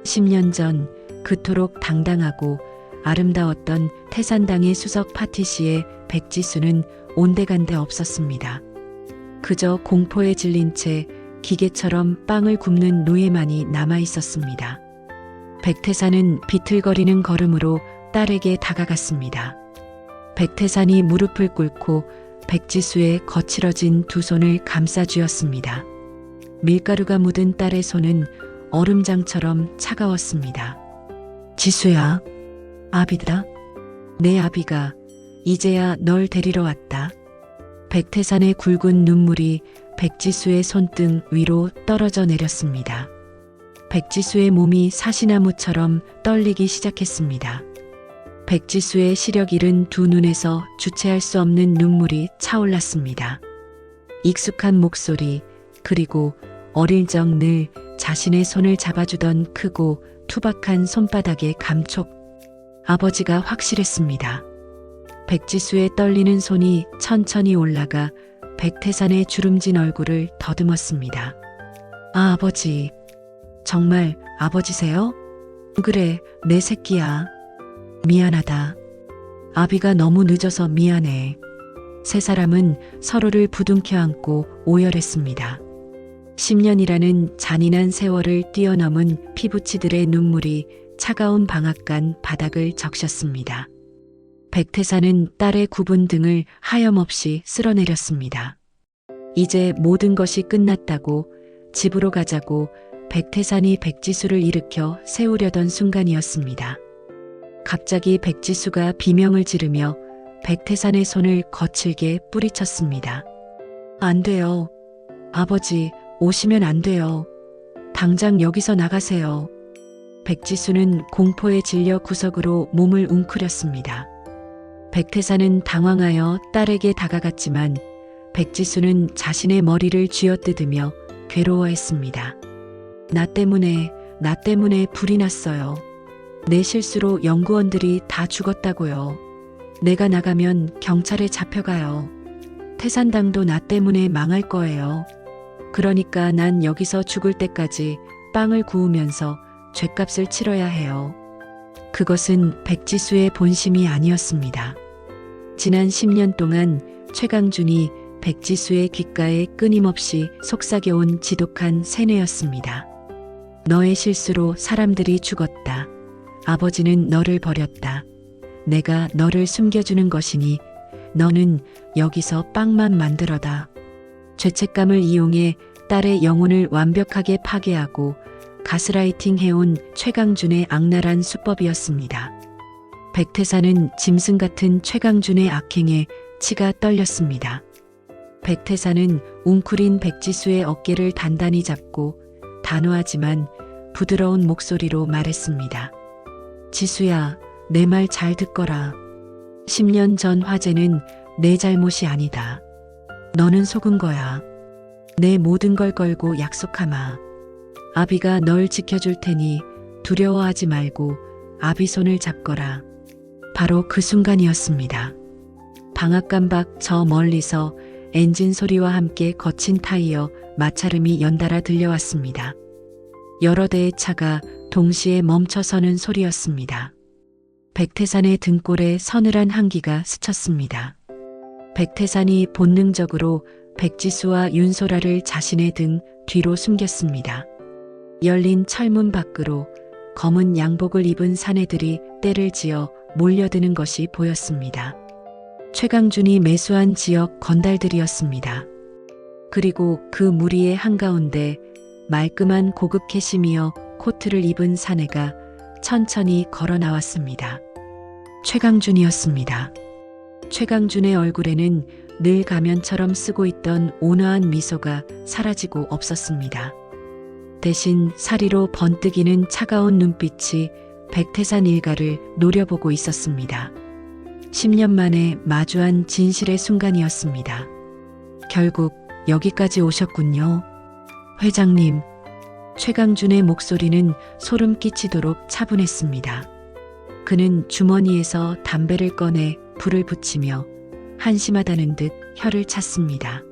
10년 전 그토록 당당하고 아름다웠던 태산당의 수석 파티시에 백지수는 온데간데 없었습니다. 그저 공포에 질린 채 기계처럼 빵을 굽는 노예만이 남아 있었습니다. 백태산은 비틀거리는 걸음으로 딸에게 다가갔습니다. 백태산이 무릎을 꿇고 백지수의 거칠어진 두 손을 감싸쥐었습니다. 밀가루가 묻은 딸의 손은 얼음장처럼 차가웠습니다. 지수야, 아비다. 내 아비가 이제야 널 데리러 왔다. 백태산의 굵은 눈물이 백지수의 손등 위로 떨어져 내렸습니다. 백지수의 몸이 사시나무처럼 떨리기 시작했습니다. 백지수의 시력 잃은 두 눈에서 주체할 수 없는 눈물이 차올랐습니다. 익숙한 목소리, 그리고 어릴 적 늘 자신의 손을 잡아주던 크고 투박한 손바닥의 감촉. 아버지가 확실했습니다. 백지수의 떨리는 손이 천천히 올라가 백태산의 주름진 얼굴을 더듬었습니다. 아, 아버지. 정말 아버지세요? 그래, 내 새끼야. 미안하다. 아비가 너무 늦어서 미안해. 세 사람은 서로를 부둥켜 안고 오열했습니다. 10년이라는 잔인한 세월을 뛰어넘은 피부치들의 눈물이 차가운 방앗간 바닥을 적셨습니다. 백태산은 딸의 굽은 등을 하염없이 쓸어내렸습니다. 이제 모든 것이 끝났다고, 집으로 가자고 백태산이 백지수를 일으켜 세우려던 순간이었습니다. 갑자기 백지수가 비명을 지르며 백태산의 손을 거칠게 뿌리쳤습니다. 안 돼요. 아버지, 오시면 안 돼요. 당장 여기서 나가세요. 백지수는 공포에 질려 구석으로 몸을 웅크렸습니다. 백태산은 당황하여 딸에게 다가갔지만 백지수는 자신의 머리를 쥐어뜯으며 괴로워했습니다. 나 때문에 불이 났어요. 내 실수로 연구원들이 다 죽었다고요. 내가 나가면 경찰에 잡혀가요. 태산당도 나 때문에 망할 거예요. 그러니까 난 여기서 죽을 때까지 빵을 구우면서 죗값을 치러야 해요. 그것은 백지수의 본심이 아니었습니다. 지난 10년 동안 최강준이 백지수의 귓가에 끊임없이 속삭여온 지독한 세뇌였습니다. 너의 실수로 사람들이 죽었다. 아버지는 너를 버렸다. 내가 너를 숨겨주는 것이니 너는 여기서 빵만 만들어다. 죄책감을 이용해 딸의 영혼을 완벽하게 파괴하고 가스라이팅 해온 최강준의 악랄한 수법이었습니다. 백태산은 짐승 같은 최강준의 악행에 치가 떨렸습니다. 백태산은 웅크린 백지수의 어깨를 단단히 잡고 단호하지만 부드러운 목소리로 말했습니다. 지수야, 내 말 잘 듣거라. 10년 전 화재는 내 잘못이 아니다. 너는 속은 거야. 내 모든 걸 걸고 약속하마. 아비가 널 지켜줄 테니 두려워하지 말고 아비 손을 잡거라. 바로 그 순간이었습니다. 방앗간 밖 저 멀리서 엔진 소리와 함께 거친 타이어 마찰음이 연달아 들려왔습니다. 여러 대의 차가 동시에 멈춰서는 소리였습니다. 백태산의 등골에 서늘한 한기가 스쳤습니다. 백태산이 본능적으로 백지수와 윤소라를 자신의 등 뒤로 숨겼습니다. 열린 철문 밖으로 검은 양복을 입은 사내들이 떼를 지어 몰려드는 것이 보였습니다. 최강준이 매수한 지역 건달들이었습니다. 그리고 그 무리의 한가운데 말끔한 고급 캐시미어 코트를 입은 사내가 천천히 걸어 나왔습니다. 최강준이었습니다. 최강준의 얼굴에는 늘 가면처럼 쓰고 있던 온화한 미소가 사라지고 없었습니다. 대신 사리로 번뜩이는 차가운 눈빛이 백태산 일가를 노려보고 있었습니다. 10년 만에 마주한 진실의 순간이었습니다. 결국 여기까지 오셨군요. 회장님, 최강준의 목소리는 소름 끼치도록 차분했습니다. 그는 주머니에서 담배를 꺼내 불을 붙이며 한심하다는 듯 혀를 찼습니다.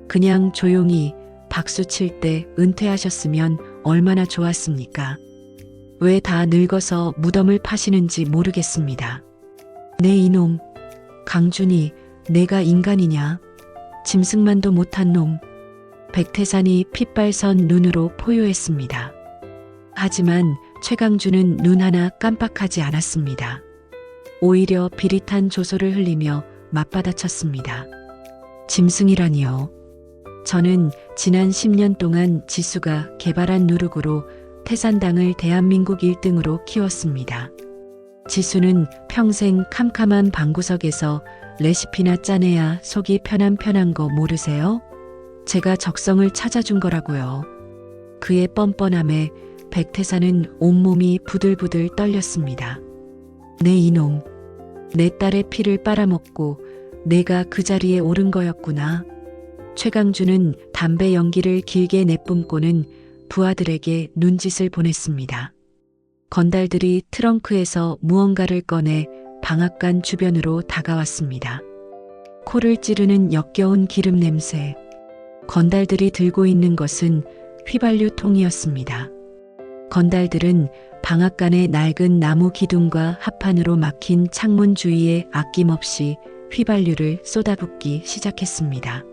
그냥 조용히 박수 칠 때 은퇴하셨으면 얼마나 좋았습니까? 왜 다 늙어서 무덤을 파시는지 모르겠습니다. 내 이놈, 강준이 내가 인간이냐? 짐승만도 못한 놈. 백태산이 핏발선 눈으로 포효했습니다. 하지만 최강준은 눈 하나 깜빡하지 않았습니다. 오히려 비릿한 조소를 흘리며 맞받아쳤습니다. 짐승이라니요. 저는 지난 10년 동안 지수가 개발한 누룩으로 태산당을 대한민국 1등으로 키웠습니다. 지수는 평생 캄캄한 방구석에서 레시피나 짜내야 속이 편한 거 모르세요? 제가 적성을 찾아준 거라고요. 그의 뻔뻔함에 백태산은 온몸이 부들부들 떨렸습니다. 내 이놈, 내 딸의 피를 빨아먹고 내가 그 자리에 오른 거였구나. 최강준은 담배 연기를 길게 내뿜고는 부하들에게 눈짓을 보냈습니다. 건달들이 트렁크에서 무언가를 꺼내 방앗간 주변으로 다가왔습니다. 코를 찌르는 역겨운 기름 냄새. 건달들이 들고 있는 것은 휘발유 통이었습니다. 건달들은 방앗간의 낡은 나무 기둥과 합판으로 막힌 창문 주위에 아낌없이 휘발유를 쏟아붓기 시작했습니다.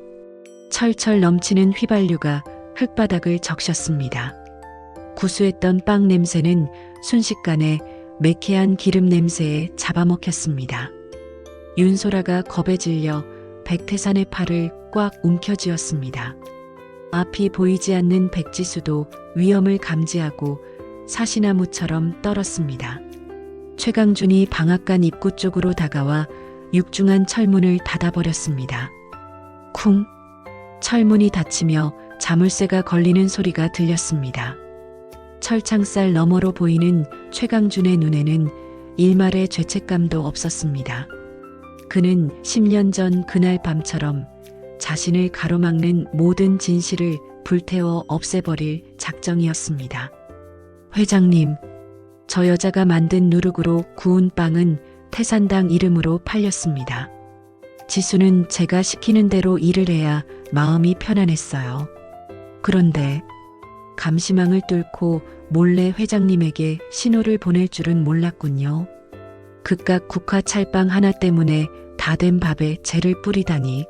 철철 넘치는 휘발유가 흙바닥을 적셨습니다. 구수했던 빵 냄새는 순식간에 매캐한 기름 냄새에 잡아먹혔습니다. 윤소라가 겁에 질려 백태산의 팔을 꽉 움켜쥐었습니다. 앞이 보이지 않는 백지수도 위험을 감지하고 사시나무처럼 떨었습니다. 최강준이 방앗간 입구 쪽으로 다가와 육중한 철문을 닫아버렸습니다. 쿵! 철문이 닫히며 자물쇠가 걸리는 소리가 들렸습니다. 철창살 너머로 보이는 최강준의 눈에는 일말의 죄책감도 없었습니다. 그는 10년 전 그날 밤처럼 자신을 가로막는 모든 진실을 불태워 없애버릴 작정이었습니다. 회장님, 저 여자가 만든 누룩으로 구운 빵은 태산당 이름으로 팔렸습니다. 지수는 제가 시키는 대로 일을 해야 마음이 편안했어요. 그런데 감시망을 뚫고 몰래 회장님에게 신호를 보낼 줄은 몰랐군요. 그깟 국화 찰빵 하나 때문에 다 된 밥에 재를 뿌리다니.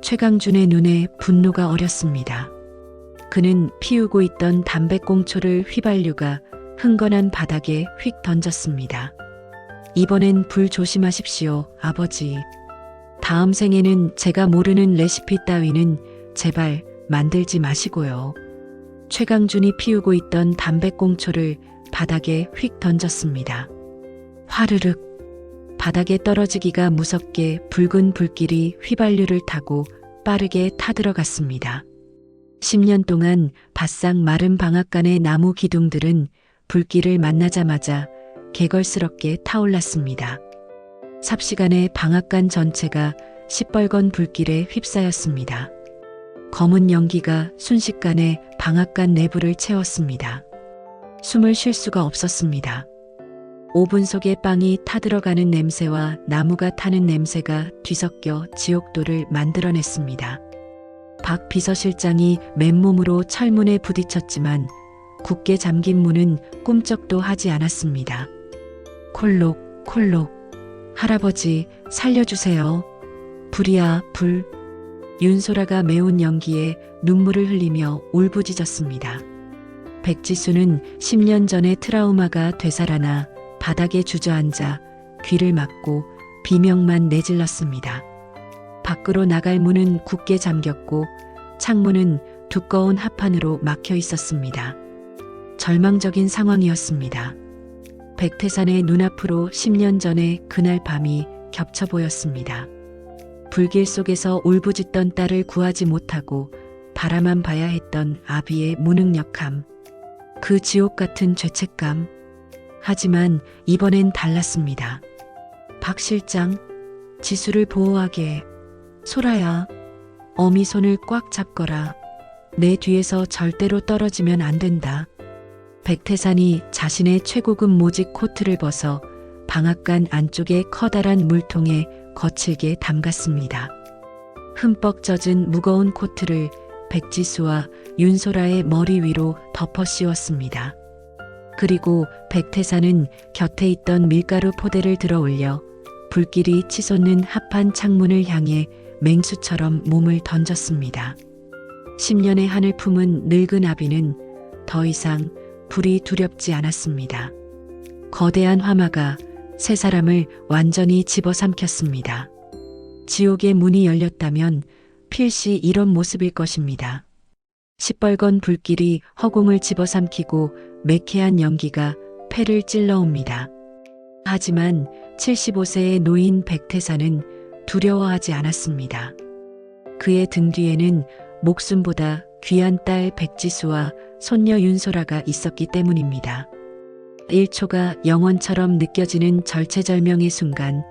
최강준의 눈에 분노가 어렸습니다. 그는 피우고 있던 담배꽁초를 휘발유가 흥건한 바닥에 휙 던졌습니다. 이번엔 불 조심하십시오, 아버지. 다음 생에는 제가 모르는 레시피 따위는 제발 만들지 마시고요. 최강준이 피우고 있던 담배꽁초를 바닥에 휙 던졌습니다. 화르륵. 바닥에 떨어지기가 무섭게 붉은 불길이 휘발유를 타고 빠르게 타들어갔습니다. 10년 동안 바싹 마른 방앗간의 나무 기둥들은 불길을 만나자마자 개걸스럽게 타올랐습니다. 삽시간에 방앗간 전체가 시뻘건 불길에 휩싸였습니다. 검은 연기가 순식간에 방앗간 내부를 채웠습니다. 숨을 쉴 수가 없었습니다. 오븐 속에 빵이 타들어가는 냄새와 나무가 타는 냄새가 뒤섞여 지옥도를 만들어냈습니다. 박 비서실장이 맨몸으로 철문에 부딪혔지만 굳게 잠긴 문은 꿈쩍도 하지 않았습니다. 콜록 콜록. 할아버지 살려주세요. 불이야 불. 윤소라가 매운 연기에 눈물을 흘리며 울부짖었습니다. 백지수는 10년 전의 트라우마가 되살아나 바닥에 주저앉아 귀를 막고 비명만 내질렀습니다. 밖으로 나갈 문은 굳게 잠겼고 창문은 두꺼운 합판으로 막혀 있었습니다. 절망적인 상황이었습니다. 백태산의 눈앞으로 10년 전의 그날 밤이 겹쳐 보였습니다. 불길 속에서 울부짖던 딸을 구하지 못하고 바라만 봐야 했던 아비의 무능력함, 그 지옥 같은 죄책감. 하지만 이번엔 달랐습니다. 박 실장, 지수를 보호하게. 소라야, 어미 손을 꽉 잡거라. 내 뒤에서 절대로 떨어지면 안 된다. 백태산이 자신의 최고급 모직 코트를 벗어 방앗간 안쪽의 커다란 물통에 거칠게 담갔습니다. 흠뻑 젖은 무거운 코트를 백지수와 윤소라의 머리 위로 덮어 씌웠습니다. 그리고 백태산은 곁에 있던 밀가루 포대를 들어 올려 불길이 치솟는 합판 창문을 향해 맹수처럼 몸을 던졌습니다. 10년의 한을 품은 늙은 아비는 더 이상 불이 두렵지 않았습니다. 거대한 화마가 세 사람을 완전히 집어삼켰습니다. 지옥의 문이 열렸다면 필시 이런 모습일 것입니다. 시뻘건 불길이 허공을 집어삼키고 매캐한 연기가 폐를 찔러옵니다. 하지만 75세의 노인 백태산은 두려워하지 않았습니다. 그의 등 뒤에는 목숨보다 귀한 딸 백지수와 손녀 윤소라가 있었기 때문입니다. 1초가 영원처럼 느껴지는 절체절명의 순간,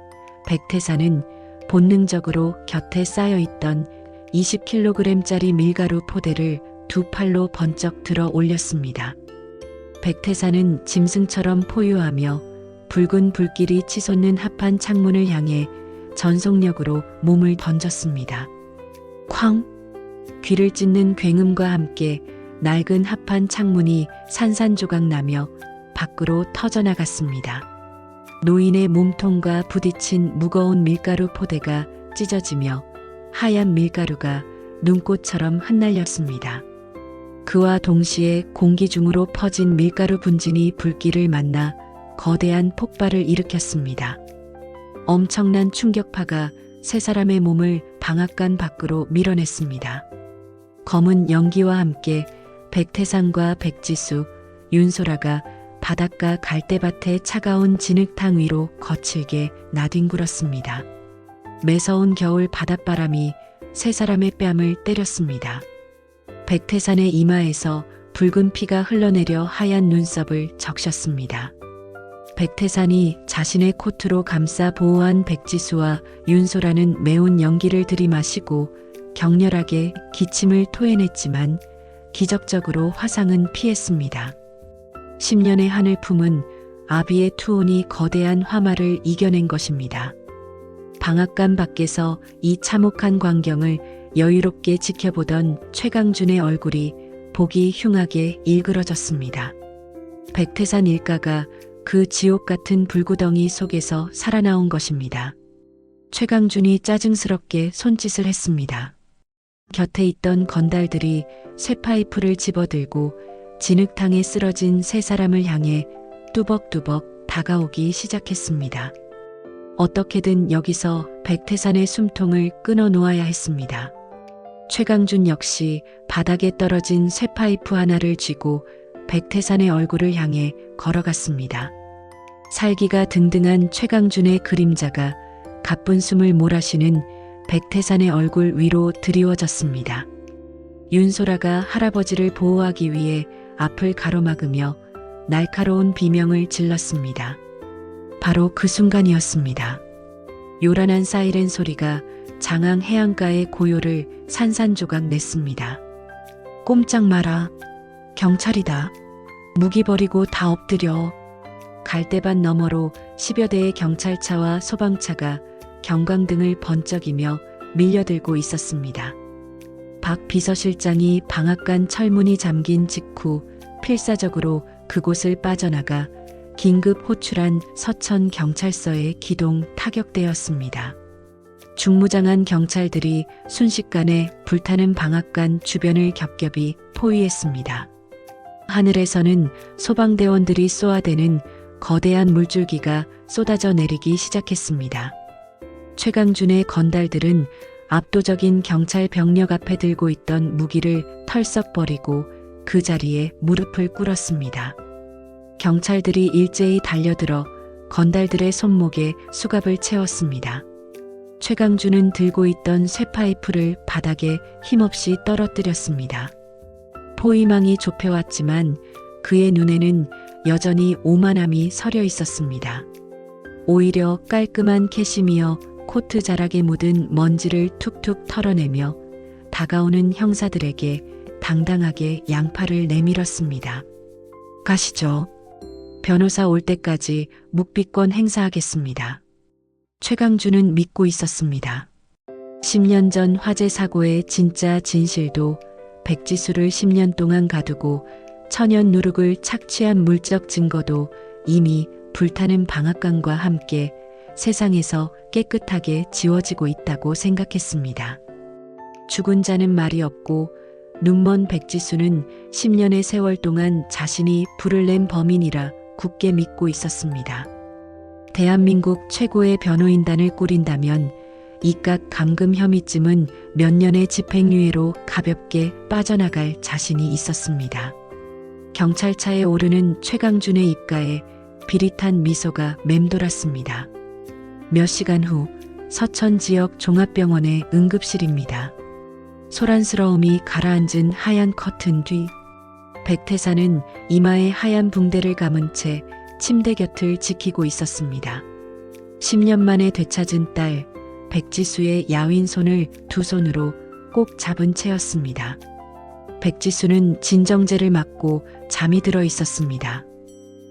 백태산은 본능적으로 곁에 쌓여있던 20kg짜리 밀가루 포대를 두 팔로 번쩍 들어 올렸습니다. 백태산은 짐승처럼 포효하며 붉은 불길이 치솟는 합판 창문을 향해 전속력으로 몸을 던졌습니다. 쾅! 귀를 찢는 굉음과 함께 낡은 합판 창문이 산산조각 나며 밖으로 터져나갔습니다. 노인의 몸통과 부딪힌 무거운 밀가루 포대가 찢어지며 하얀 밀가루가 눈꽃처럼 흩날렸습니다. 그와 동시에 공기 중으로 퍼진 밀가루 분진이 불길을 만나 거대한 폭발을 일으켰습니다. 엄청난 충격파가 세 사람의 몸을 방앗간 밖으로 밀어냈습니다. 검은 연기와 함께 백태산과 백지수, 윤소라가 바닷가 갈대밭의 차가운 진흙탕 위로 거칠게 나뒹굴었습니다. 매서운 겨울 바닷바람이 세 사람의 뺨을 때렸습니다. 백태산의 이마에서 붉은 피가 흘러내려 하얀 눈썹을 적셨습니다. 백태산이 자신의 코트로 감싸 보호한 백지수와 윤소라는 매운 연기를 들이마시고 격렬하게 기침을 토해냈지만 기적적으로 화상은 피했습니다. 10년의 한을 품은 아비의 투혼이 거대한 화마를 이겨낸 것입니다. 방앗간 밖에서 이 참혹한 광경을 여유롭게 지켜보던 최강준의 얼굴이 보기 흉하게 일그러졌습니다. 백태산 일가가 그 지옥 같은 불구덩이 속에서 살아나온 것입니다. 최강준이 짜증스럽게 손짓을 했습니다. 곁에 있던 건달들이 쇠파이프를 집어들고 진흙탕에 쓰러진 세 사람을 향해 뚜벅뚜벅 다가오기 시작했습니다. 어떻게든 여기서 백태산의 숨통을 끊어 놓아야 했습니다. 최강준 역시 바닥에 떨어진 쇠파이프 하나를 쥐고 백태산의 얼굴을 향해 걸어갔습니다. 살기가 등등한 최강준의 그림자가 가쁜 숨을 몰아쉬는 백태산의 얼굴 위로 드리워졌습니다. 윤소라가 할아버지를 보호하기 위해 앞을 가로막으며 날카로운 비명을 질렀습니다. 바로 그 순간이었습니다. 요란한 사이렌 소리가 장항 해안가의 고요를 산산조각 냈습니다. 꼼짝 마라. 경찰이다. 무기 버리고 다 엎드려. 갈대밭 너머로 10여 대의 경찰차와 소방차가 경광등을 번쩍이며 밀려들고 있었습니다. 박 비서실장이 방앗간 철문이 잠긴 직후 필사적으로 그곳을 빠져나가 긴급 호출한 서천 경찰서에 기동 타격되었습니다. 중무장한 경찰들이 순식간에 불타는 방앗간 주변을 겹겹이 포위했습니다. 하늘에서는 소방대원들이 쏘아대는 거대한 물줄기가 쏟아져 내리기 시작했습니다. 최강준의 건달들은 압도적인 경찰 병력 앞에 들고 있던 무기를 털썩 버리고 그 자리에 무릎을 꿇었습니다. 경찰들이 일제히 달려들어 건달들의 손목에 수갑을 채웠습니다. 최강준은 들고 있던 쇠파이프를 바닥에 힘없이 떨어뜨렸습니다. 포위망이 좁혀왔지만 그의 눈에는 여전히 오만함이 서려 있었습니다. 오히려 깔끔한 캐시미어 코트 자락에 묻은 먼지를 툭툭 털어내며 다가오는 형사들에게 당당하게 양팔을 내밀었습니다. 가시죠. 변호사 올 때까지 묵비권 행사하겠습니다. 최강준은 믿고 있었습니다. 10년 전 화재 사고의 진짜 진실도 백지수를 10년 동안 가두고 천연 누룩을 착취한 물적 증거도 이미 불타는 방앗간과 함께 세상에서 깨끗하게 지워지고 있다고 생각했습니다. 죽은 자는 말이 없고 눈먼 백지수는 10년의 세월 동안 자신이 불을 낸 범인이라 굳게 믿고 있었습니다. 대한민국 최고의 변호인단을 꾸린다면 이깟 감금 혐의쯤은 몇 년의 집행유예로 가볍게 빠져나갈 자신이 있었습니다. 경찰차에 오르는 최강준의 입가에 비릿한 미소가 맴돌았습니다. 몇 시간 후 서천 지역 종합병원의 응급실입니다. 소란스러움이 가라앉은 하얀 커튼 뒤 백태사는 이마에 하얀 붕대를 감은 채 침대 곁을 지키고 있었습니다. 10년 만에 되찾은 딸 백지수의 야윈 손을 두 손으로 꼭 잡은 채였습니다. 백지수는 진정제를 맞고 잠이 들어 있었습니다.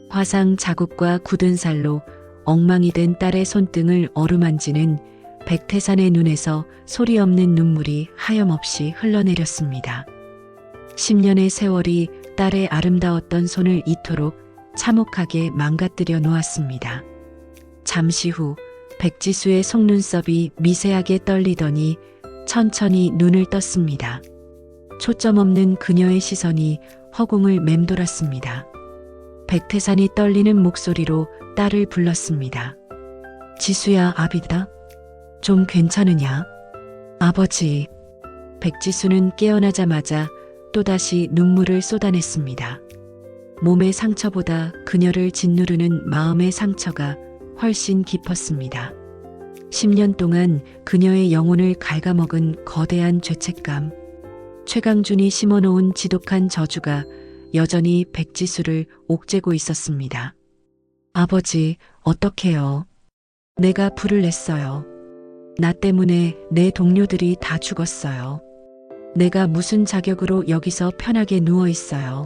화상 자국과 굳은 살로 엉망이 된 딸의 손등을 어루만지는 백태산의 눈에서 소리 없는 눈물이 하염없이 흘러내렸습니다. 10년의 세월이 딸의 아름다웠던 손을 이토록 참혹하게 망가뜨려 놓았습니다. 잠시 후 백지수의 속눈썹이 미세하게 떨리더니 천천히 눈을 떴습니다. 초점 없는 그녀의 시선이 허공을 맴돌았습니다. 백태산이 떨리는 목소리로 딸을 불렀습니다. 지수야, 아비다. 좀 괜찮으냐? 아버지. 백지수는 깨어나자마자 또다시 눈물을 쏟아냈습니다. 몸의 상처보다 그녀를 짓누르는 마음의 상처가 훨씬 깊었습니다. 10년 동안 그녀의 영혼을 갉아먹은 거대한 죄책감. 최강준이 심어놓은 지독한 저주가 여전히 백지수를 옥죄고 있었습니다. 아버지, 어떡해요? 내가 불을 냈어요. 나 때문에 내 동료들이 다 죽었어요. 내가 무슨 자격으로 여기서 편하게 누워 있어요.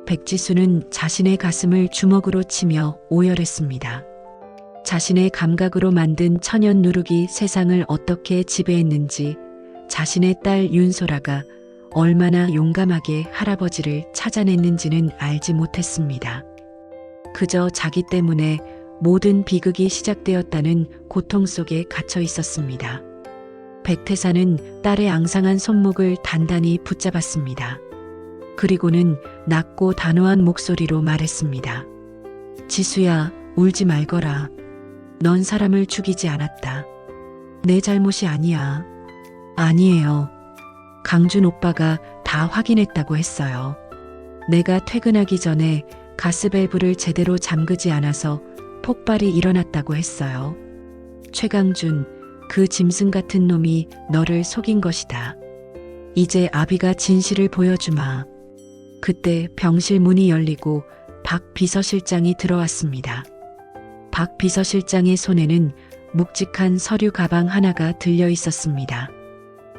백지수는 자신의 가슴을 주먹으로 치며 오열했습니다. 자신의 감각으로 만든 천연 누룩이 세상을 어떻게 지배했는지, 자신의 딸 윤소라가 얼마나 용감하게 할아버지를 찾아냈는지는 알지 못했습니다. 그저 자기 때문에 모든 비극이 시작되었다는 고통 속에 갇혀 있었습니다. 백태사는 딸의 앙상한 손목을 단단히 붙잡았습니다. 그리고는 낮고 단호한 목소리로 말했습니다. 지수야, 울지 말거라. 넌 사람을 죽이지 않았다. 내 잘못이 아니야. 아니에요. 강준 오빠가 다 확인했다고 했어요. 내가 퇴근하기 전에 가스밸브를 제대로 잠그지 않아서 폭발이 일어났다고 했어요. 최강준, 그 짐승 같은 놈이 너를 속인 것이다. 이제 아비가 진실을 보여주마. 그때 병실 문이 열리고 박 비서실장이 들어왔습니다. 박 비서실장의 손에는 묵직한 서류 가방 하나가 들려 있었습니다.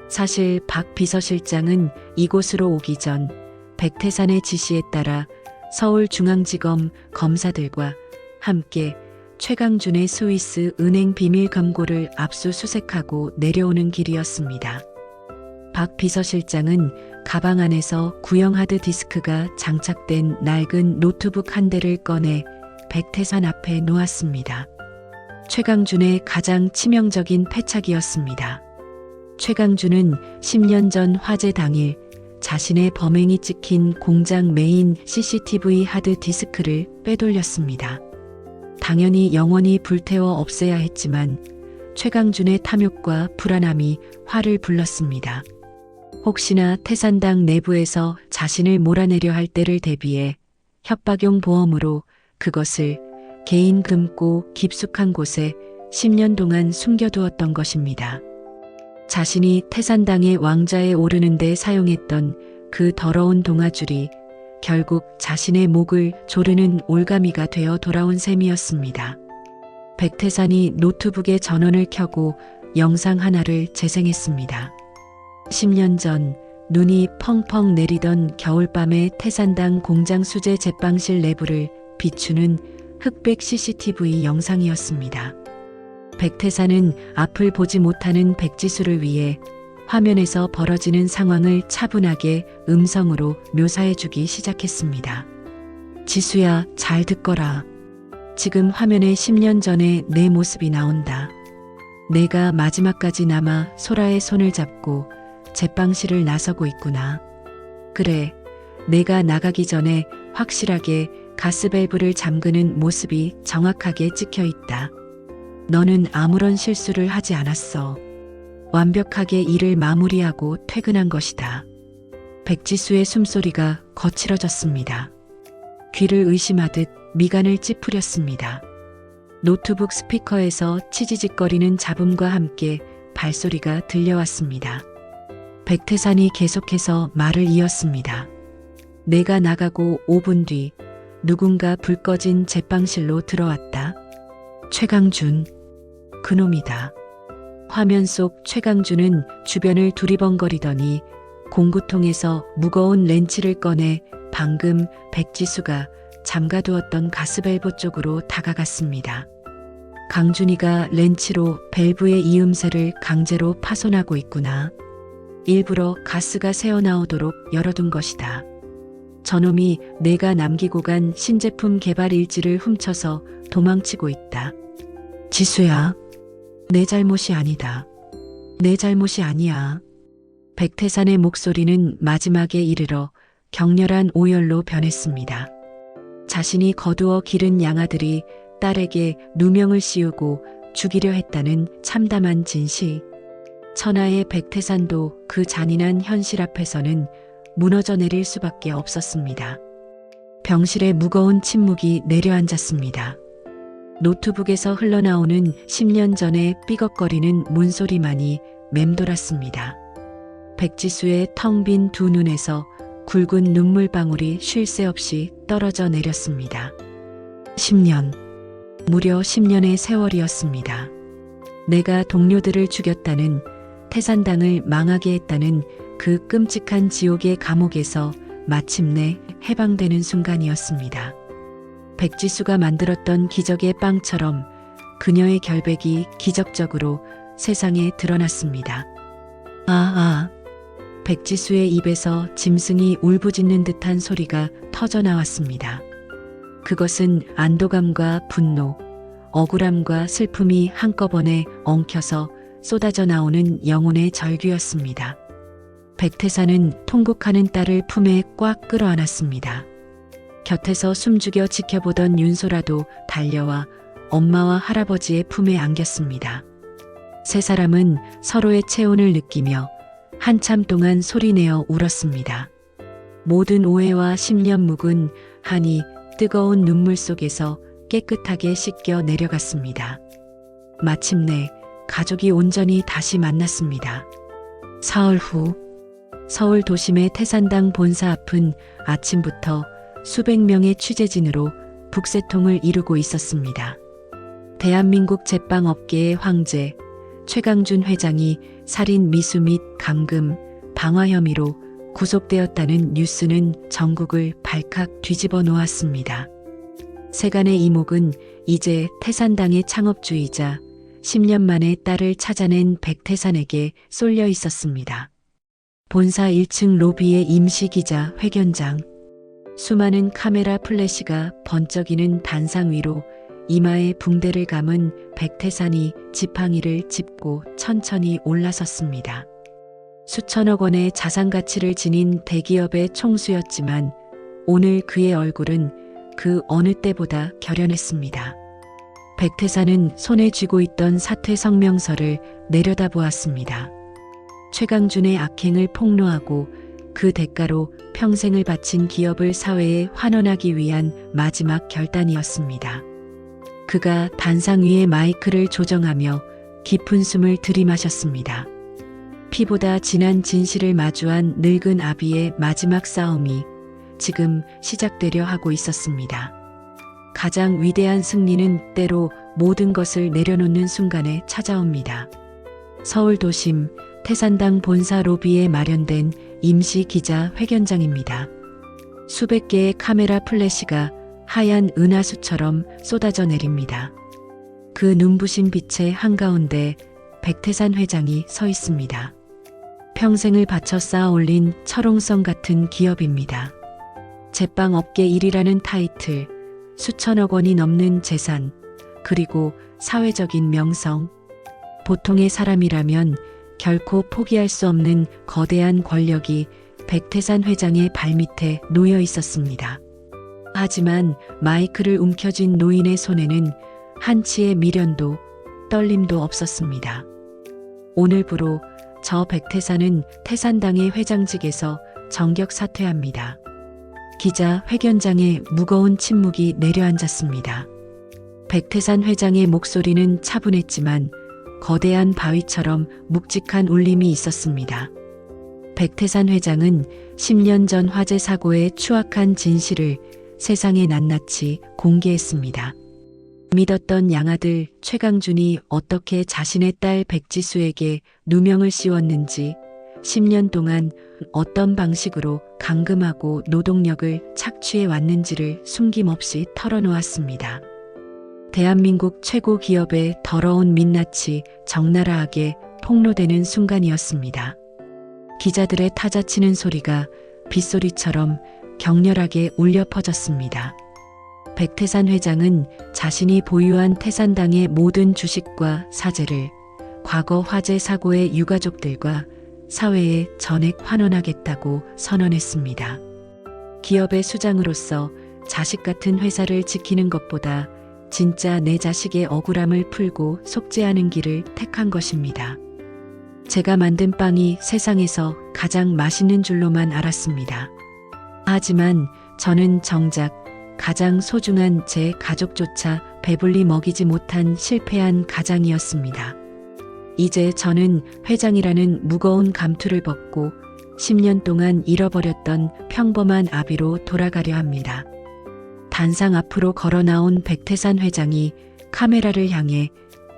사실 박 비서실장은 이곳으로 오기 전 백태산의 지시에 따라 서울중앙지검 검사들과 함께 최강준의 스위스 은행 비밀 금고를 압수수색하고 내려오는 길이었습니다. 박 비서실장은 가방 안에서 구형 하드디스크가 장착된 낡은 노트북 한 대를 꺼내 백태산 앞에 놓았습니다. 최강준의 가장 치명적인 패착이었습니다. 최강준은 10년 전 화재 당일 자신의 범행이 찍힌 공장 메인 CCTV 하드디스크를 빼돌렸습니다. 당연히 영원히 불태워 없애야 했지만 최강준의 탐욕과 불안함이 화를 불렀습니다. 혹시나 태산당 내부에서 자신을 몰아내려 할 때를 대비해 협박용 보험으로 그것을 개인 금고 깊숙한 곳에 10년 동안 숨겨두었던 것입니다. 자신이 태산당의 왕좌에 오르는데 사용했던 그 더러운 동아줄이 결국 자신의 목을 조르는 올가미가 되어 돌아온 셈이었습니다. 백태산이 노트북에 전원을 켜고 영상 하나를 재생했습니다. 10년 전 눈이 펑펑 내리던 겨울밤의 태산당 공장 수제 제빵실 내부를 비추는 흑백 CCTV 영상이었습니다. 백태산은 앞을 보지 못하는 백지수를 위해 화면에서 벌어지는 상황을 차분하게 음성으로 묘사해주기 시작했습니다. 지수야, 잘 듣거라. 지금 화면에 10년 전의 내 모습이 나온다. 내가 마지막까지 남아 소라의 손을 잡고 제빵실을 나서고 있구나. 그래, 내가 나가기 전에 확실하게 가스밸브를 잠그는 모습이 정확하게 찍혀 있다. 너는 아무런 실수를 하지 않았어. 완벽하게 일을 마무리하고 퇴근한 것이다. 백지수의 숨소리가 거칠어졌습니다. 귀를 의심하듯 미간을 찌푸렸습니다. 노트북 스피커에서 치지직거리는 잡음과 함께 발소리가 들려왔습니다. 백태산이 계속해서 말을 이었습니다. 내가 나가고 5분 뒤 누군가 불 꺼진 제빵실로 들어왔다. 최강준. 그놈이다. 화면 속 최강준은 주변을 두리번거리더니 공구통에서 무거운 렌치를 꺼내 방금 백지수가 잠가두었던 가스밸브 쪽으로 다가갔습니다. 강준이가 렌치로 밸브의 이음새를 강제로 파손하고 있구나. 일부러 가스가 새어나오도록 열어둔 것이다. 저놈이 내가 남기고 간 신제품 개발 일지를 훔쳐서 도망치고 있다. 지수야, 내 잘못이 아니다. 내 잘못이 아니야. 백태산의 목소리는 마지막에 이르러 격렬한 오열로 변했습니다. 자신이 거두어 기른 양아들이 딸에게 누명을 씌우고 죽이려 했다는 참담한 진실. 천하의 백태산도 그 잔인한 현실 앞에서는 무너져 내릴 수밖에 없었습니다. 병실에 무거운 침묵이 내려앉았습니다. 노트북에서 흘러나오는 10년 전의 삐걱거리는 문소리만이 맴돌았습니다. 백지수의 텅 빈 두 눈에서 굵은 눈물방울이 쉴 새 없이 떨어져 내렸습니다. 10년. 무려 10년의 세월이었습니다. 내가 동료들을 죽였다는, 태산당을 망하게 했다는 그 끔찍한 지옥의 감옥에서 마침내 해방되는 순간이었습니다. 백지수가 만들었던 기적의 빵처럼 그녀의 결백이 기적적으로 세상에 드러났습니다. 백지수의 입에서 짐승이 울부짖는 듯한 소리가 터져 나왔습니다. 그것은 안도감과 분노, 억울함과 슬픔이 한꺼번에 엉켜서 쏟아져 나오는 영혼의 절규였습니다. 백태산은 통곡하는 딸을 품에 꽉 끌어안았습니다. 곁에서 숨죽여 지켜보던 윤소라도 달려와 엄마와 할아버지의 품에 안겼습니다. 세 사람은 서로의 체온을 느끼며 한참 동안 소리내어 울었습니다. 모든 오해와 10년 묵은 한이 뜨거운 눈물 속에서 깨끗하게 씻겨 내려갔습니다. 마침내 가족이 온전히 다시 만났습니다. 사흘 후 서울 도심의 태산당 본사 앞은 아침부터 수백 명의 취재진으로 북새통을 이루고 있었습니다. 대한민국 제빵업계의 황제 최강준 회장이 살인 미수 및 감금, 방화 혐의로 구속되었다는 뉴스는 전국을 발칵 뒤집어 놓았습니다. 세간의 이목은 이제 태산당의 창업주이자 10년 만에 딸을 찾아낸 백태산에게 쏠려 있었습니다. 본사 1층 로비의 임시기자 회견장. 수많은 카메라 플래시가 번쩍이는 단상 위로 이마에 붕대를 감은 백태산이 지팡이를 짚고 천천히 올라섰습니다. 수천억 원의 자산 가치를 지닌 대기업의 총수였지만 오늘 그의 얼굴은 그 어느 때보다 결연했습니다. 백태산은 손에 쥐고 있던 사퇴 성명서를 내려다보았습니다. 최강준의 악행을 폭로하고 그 대가로 평생을 바친 기업을 사회에 환원하기 위한 마지막 결단이었습니다. 그가 단상 위에 마이크를 조정하며 깊은 숨을 들이마셨습니다. 피보다 진한 진실을 마주한 늙은 아비의 마지막 싸움이 지금 시작되려 하고 있었습니다. 가장 위대한 승리는 때로 모든 것을 내려놓는 순간에 찾아옵니다. 서울 도심 태산당 본사 로비에 마련된 임시 기자 회견장입니다. 수백 개의 카메라 플래시가 하얀 은하수처럼 쏟아져 내립니다. 그 눈부신 빛의 한가운데 백태산 회장이 서 있습니다. 평생을 바쳐 쌓아 올린 철옹성 같은 기업입니다. 제빵업계 1위라는 타이틀, 수천억 원이 넘는 재산, 그리고 사회적인 명성. 보통의 사람이라면 결코 포기할 수 없는 거대한 권력이 백태산 회장의 발밑에 놓여 있었습니다. 하지만 마이크를 움켜쥔 노인의 손에는 한치의 미련도 떨림도 없었습니다. 오늘부로 저 백태산은 태산당의 회장직에서 정격 사퇴합니다. 기자 회견장에 무거운 침묵이 내려앉았습니다. 백태산 회장의 목소리는 차분했지만 거대한 바위처럼 묵직한 울림이 있었습니다. 백태산 회장은 10년 전 화재 사고의 추악한 진실을 세상에 낱낱이 공개했습니다. 믿었던 양아들 최강준이 어떻게 자신의 딸 백지수에게 누명을 씌웠는지, 10년 동안 어떤 방식으로 감금하고 노동력을 착취해 왔는지를 숨김없이 털어놓았습니다. 대한민국 최고 기업의 더러운 민낯이 적나라하게 폭로되는 순간이었습니다. 기자들의 타자치는 소리가 빗소리처럼 격렬하게 울려 퍼졌습니다. 백태산 회장은 자신이 보유한 태산당의 모든 주식과 사재를 과거 화재 사고의 유가족들과 사회에 전액 환원하겠다고 선언했습니다. 기업의 수장으로서 자식 같은 회사를 지키는 것보다 진짜 내 자식의 억울함을 풀고 속죄하는 길을 택한 것입니다. 제가 만든 빵이 세상에서 가장 맛있는 줄로만 알았습니다. 하지만 저는 정작 가장 소중한 제 가족조차 배불리 먹이지 못한 실패한 가장이었습니다. 이제 저는 회장이라는 무거운 감투를 벗고 10년 동안 잃어버렸던 평범한 아비로 돌아가려 합니다. 단상 앞으로 걸어 나온 백태산 회장이 카메라를 향해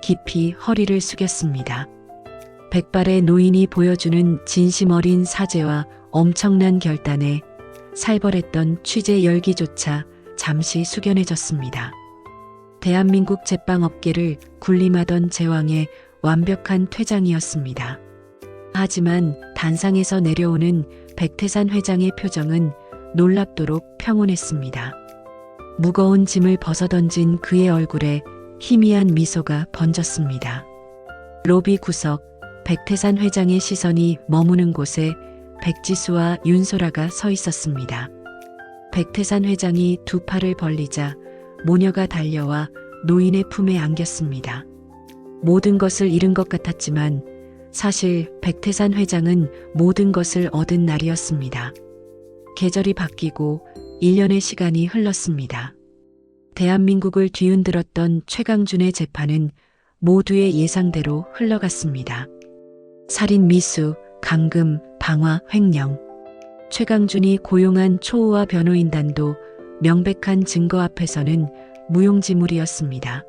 깊이 허리를 숙였습니다. 백발의 노인이 보여주는 진심 어린 사죄와 엄청난 결단에 살벌했던 취재 열기조차 잠시 숙연해졌습니다. 대한민국 제빵업계를 군림하던 제왕의 완벽한 퇴장이었습니다. 하지만 단상에서 내려오는 백태산 회장의 표정은 놀랍도록 평온했습니다. 무거운 짐을 벗어던진 그의 얼굴에 희미한 미소가 번졌습니다. 로비 구석, 백태산 회장의 시선이 머무는 곳에 백지수와 윤소라가 서 있었습니다. 백태산 회장이 두 팔을 벌리자 모녀가 달려와 노인의 품에 안겼습니다. 모든 것을 잃은 것 같았지만 사실 백태산 회장은 모든 것을 얻은 날이었습니다. 계절이 바뀌고 1년의 시간이 흘렀습니다. 대한민국을 뒤흔들었던 최강준의 재판은 모두의 예상대로 흘러갔습니다. 살인 미수, 감금, 방화, 횡령. 최강준이 고용한 초호화 변호인단도 명백한 증거 앞에서는 무용지물이었습니다.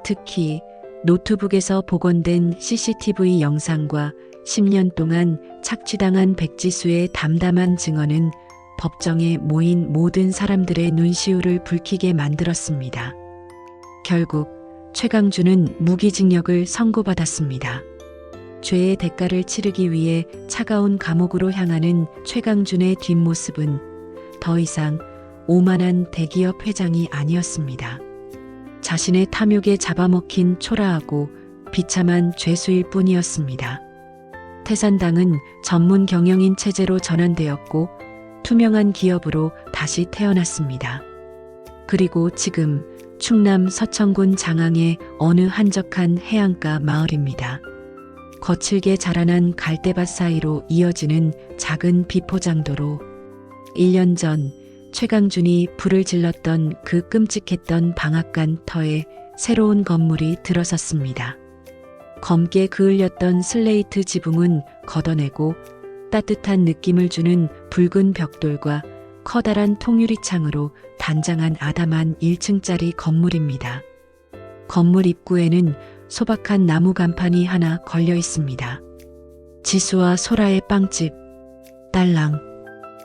특히 노트북에서 복원된 CCTV 영상과 10년 동안 착취당한 백지수의 담담한 증언은 법정에 모인 모든 사람들의 눈시울을 붉히게 만들었습니다. 결국 최강준은 무기징역을 선고받았습니다. 죄의 대가를 치르기 위해 차가운 감옥으로 향하는 최강준의 뒷모습은 더 이상 오만한 대기업 회장이 아니었습니다. 자신의 탐욕에 잡아먹힌 초라하고 비참한 죄수일 뿐이었습니다. 태산당은 전문 경영인 체제로 전환되었고 투명한 기업으로 다시 태어났습니다. 그리고 지금 충남 서천군 장항의 어느 한적한 해안가 마을입니다. 거칠게 자라난 갈대밭 사이로 이어지는 작은 비포장도로 1년 전 최강준이 불을 질렀던 그 끔찍했던 방앗간 터에 새로운 건물이 들어섰습니다. 검게 그을렸던 슬레이트 지붕은 걷어내고 따뜻한 느낌을 주는 붉은 벽돌과 커다란 통유리 창으로 단장한 아담한 1층짜리 건물입니다. 건물 입구에는 소박한 나무 간판이 하나 걸려 있습니다. 지수와 소라의 빵집, 딸랑.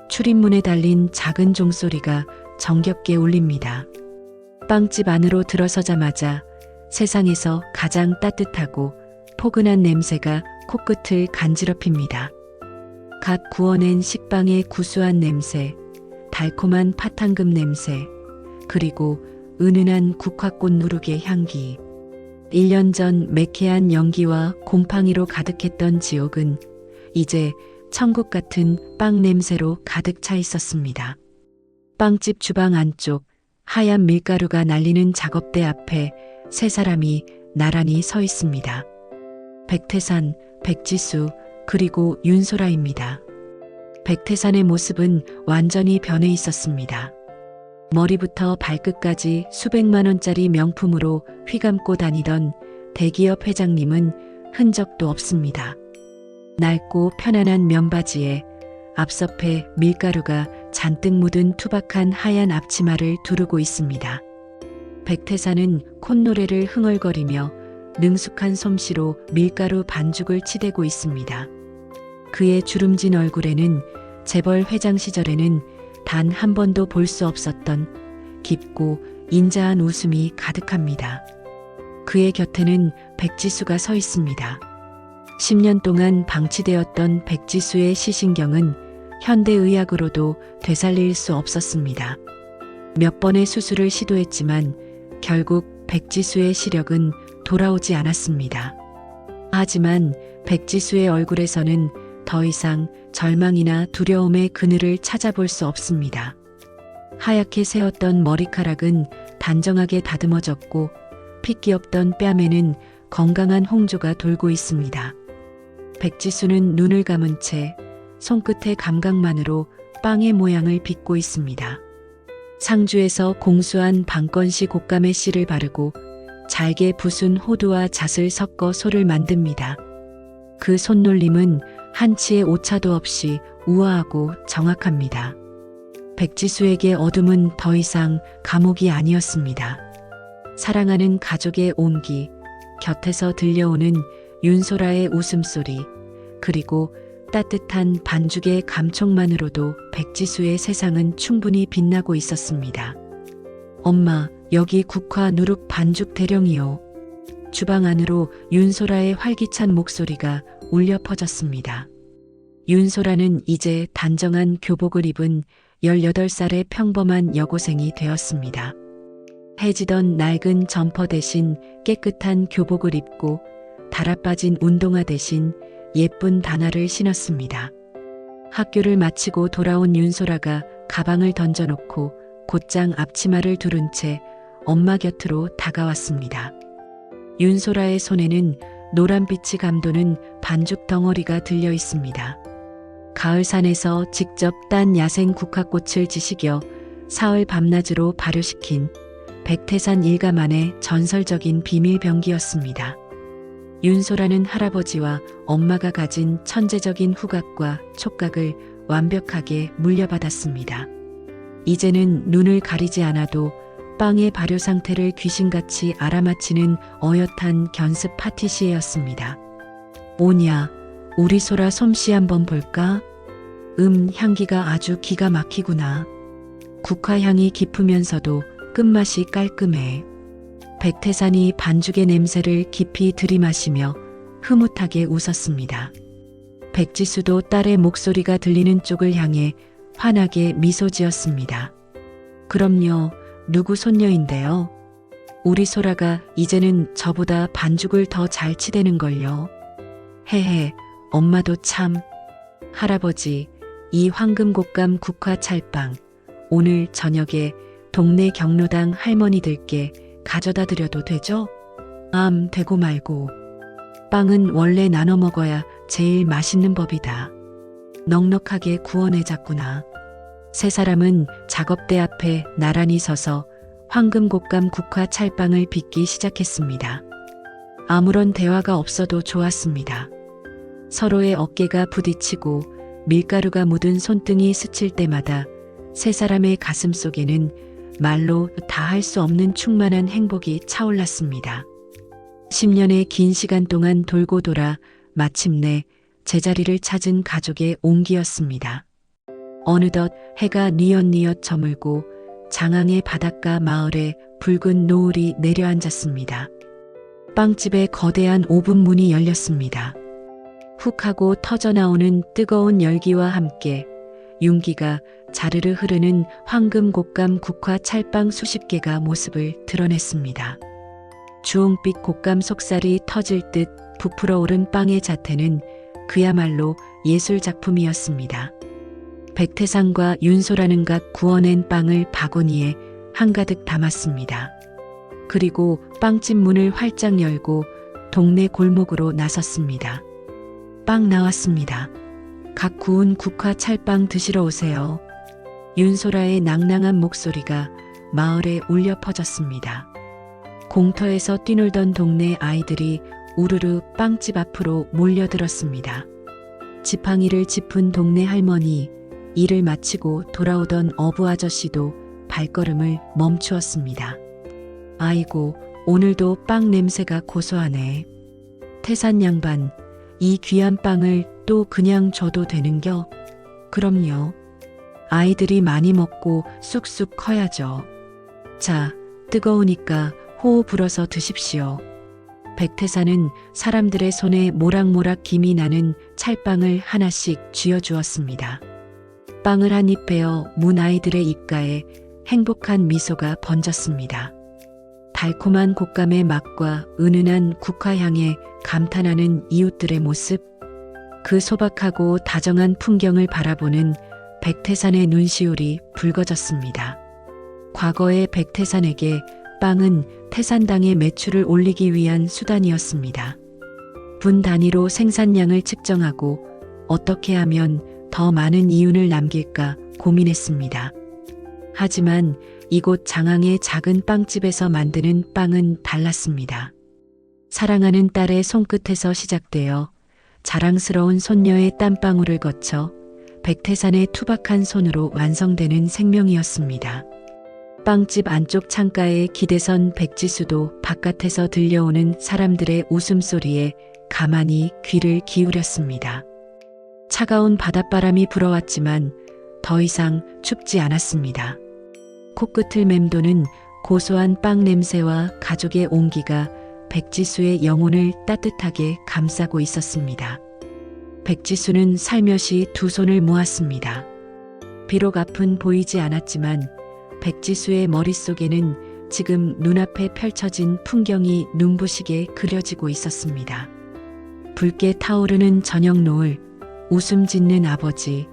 출입문에 달린 작은 종소리가 정겹게 울립니다. 빵집 안으로 들어서자마자 세상에서 가장 따뜻하고 포근한 냄새가 코끝을 간지럽힙니다. 갓 구워낸 식빵의 구수한 냄새, 달콤한 팥향금 냄새, 그리고 은은한 국화꽃 누룩의 향기. 1년 전 매캐한 연기와 곰팡이로 가득했던 지옥은 이제 천국 같은 빵 냄새로 가득 차 있었습니다. 빵집 주방 안쪽 하얀 밀가루가 날리는 작업대 앞에 세 사람이 나란히 서 있습니다. 백태산, 백지수, 그리고 윤소라입니다. 백태산의 모습은 완전히 변해 있었습니다. 머리부터 발끝까지 수백만 원짜리 명품으로 휘감고 다니던 대기업 회장님은 흔적도 없습니다. 낡고 편안한 면바지에 앞섭에 밀가루가 잔뜩 묻은 투박한 하얀 앞치마를 두르고 있습니다. 백태산은 콧노래를 흥얼거리며 능숙한 솜씨로 밀가루 반죽을 치대고 있습니다. 그의 주름진 얼굴에는 재벌 회장 시절에는 단 한 번도 볼 수 없었던 깊고 인자한 웃음이 가득합니다. 그의 곁에는 백지수가 서 있습니다. 10년 동안 방치되었던 백지수의 시신경은 현대의학으로도 되살릴 수 없었습니다. 몇 번의 수술을 시도했지만 결국 백지수의 시력은 돌아오지 않았습니다. 하지만 백지수의 얼굴에서는 더 이상 절망이나 두려움의 그늘을 찾아볼 수 없습니다. 하얗게 새었던 머리카락은 단정하게 다듬어졌고 핏기 없던 뺨에는 건강한 홍조가 돌고 있습니다. 백지수는 눈을 감은 채 손끝의 감각만으로 빵의 모양을 빚고 있습니다. 상주에서 공수한 방건시 곶감의 씨를 바르고 잘게 부순 호두와 잣을 섞어 소를 만듭니다. 그 손놀림은 한치의 오차도 없이 우아하고 정확합니다. 백지수에게 어둠은 더 이상 감옥이 아니었습니다. 사랑하는 가족의 온기, 곁에서 들려오는 윤소라의 웃음소리, 그리고 따뜻한 반죽의 감촉만으로도 백지수의 세상은 충분히 빛나고 있었습니다. 엄마, 여기 국화 누룩 반죽 대령이요. 주방 안으로 윤소라의 활기찬 목소리가 울려 퍼졌습니다. 윤소라는 이제 단정한 교복을 입은 18살의 평범한 여고생이 되었습니다. 해지던 낡은 점퍼 대신 깨끗한 교복을 입고 달아빠진 운동화 대신 예쁜 단화를 신었습니다. 학교를 마치고 돌아온 윤소라가 가방을 던져놓고 곧장 앞치마를 두른 채 엄마 곁으로 다가왔습니다. 윤소라의 손에는 노란빛이 감도는 반죽 덩어리가 들려 있습니다. 가을산에서 직접 딴 야생 국화꽃을 지식여 사흘 밤낮으로 발효시킨 백태산 일가만의 전설적인 비밀 병기였습니다. 윤소라는 할아버지와 엄마가 가진 천재적인 후각과 촉각을 완벽하게 물려받았습니다. 이제는 눈을 가리지 않아도 빵의 발효 상태를 귀신같이 알아맞히는 어엿한 견습 파티시에였습니다. 오냐, 우리 소라 솜씨 한번 볼까? 향기가 아주 기가 막히구나. 국화향이 깊으면서도 끝맛이 깔끔해. 백태산이 반죽의 냄새를 깊이 들이마시며 흐뭇하게 웃었습니다. 백지수도 딸의 목소리가 들리는 쪽을 향해 환하게 미소 지었습니다. 그럼요, 누구 손녀인데요? 우리 소라가 이제는 저보다 반죽을 더 잘 치대는걸요. 헤헤, 엄마도 참. 할아버지, 이 황금곶감 국화 찰빵, 오늘 저녁에 동네 경로당 할머니들께 가져다 드려도 되죠? 되고 말고. 빵은 원래 나눠 먹어야 제일 맛있는 법이다. 넉넉하게 구워내자꾸나. 세 사람은 작업대 앞에 나란히 서서 황금곶감 국화 찰빵을 빚기 시작했습니다. 아무런 대화가 없어도 좋았습니다. 서로의 어깨가 부딪히고 밀가루가 묻은 손등이 스칠 때마다 세 사람의 가슴 속에는 말로 다 할 수 없는 충만한 행복이 차올랐습니다. 10년의 긴 시간 동안 돌고 돌아 마침내 제자리를 찾은 가족의 온기였습니다. 어느덧 해가 뉘엿뉘엿 저물고 장항의 바닷가 마을에 붉은 노을이 내려앉았습니다. 빵집의 거대한 오븐 문이 열렸습니다. 훅 하고 터져나오는 뜨거운 열기와 함께 윤기가 자르르 흐르는 황금곶감 국화 찰빵 수십 개가 모습을 드러냈습니다. 주홍빛 곶감 속살이 터질 듯 부풀어 오른 빵의 자태는 그야말로 예술작품이었습니다. 백태산과 윤소라는 각 구워낸 빵을 바구니에 한가득 담았습니다. 그리고 빵집 문을 활짝 열고 동네 골목으로 나섰습니다. 빵 나왔습니다. 각 구운 국화 찰빵 드시러 오세요. 윤소라의 낭낭한 목소리가 마을에 울려 퍼졌습니다. 공터에서 뛰놀던 동네 아이들이 우르르 빵집 앞으로 몰려들었습니다. 지팡이를 짚은 동네 할머니, 일을 마치고 돌아오던 어부 아저씨도 발걸음을 멈추었습니다. 아이고, 오늘도 빵 냄새가 고소하네. 태산 양반, 이 귀한 빵을 또 그냥 줘도 되는겨? 그럼요. 아이들이 많이 먹고 쑥쑥 커야죠. 자, 뜨거우니까 호호 불어서 드십시오. 백태산은 사람들의 손에 모락모락 김이 나는 찰빵을 하나씩 쥐어주었습니다. 빵을 한 입 베어 문 아이들의 입가에 행복한 미소가 번졌습니다. 달콤한 곶감의 맛과 은은한 국화향에 감탄하는 이웃들의 모습, 그 소박하고 다정한 풍경을 바라보는 백태산의 눈시울이 붉어졌습니다. 과거의 백태산에게 빵은 태산당의 매출을 올리기 위한 수단이었습니다. 분 단위로 생산량을 측정하고 어떻게 하면 더 많은 이윤을 남길까 고민했습니다. 하지만 이곳 장항의 작은 빵집에서 만드는 빵은 달랐습니다. 사랑하는 딸의 손끝에서 시작되어 자랑스러운 손녀의 땀방울을 거쳐 백태산의 투박한 손으로 완성되는 생명이었습니다. 빵집 안쪽 창가에 기대선 백지수도 바깥에서 들려오는 사람들의 웃음소리에 가만히 귀를 기울였습니다. 차가운 바닷바람이 불어왔지만 더 이상 춥지 않았습니다. 코끝을 맴도는 고소한 빵 냄새와 가족의 온기가 백지수의 영혼을 따뜻하게 감싸고 있었습니다. 백지수는 살며시 두 손을 모았습니다. 비록 앞은 보이지 않았지만 백지수의 머릿속에는 지금 눈앞에 펼쳐진 풍경이 눈부시게 그려지고 있었습니다. 붉게 타오르는 저녁 노을, 웃음 짓는 아버지,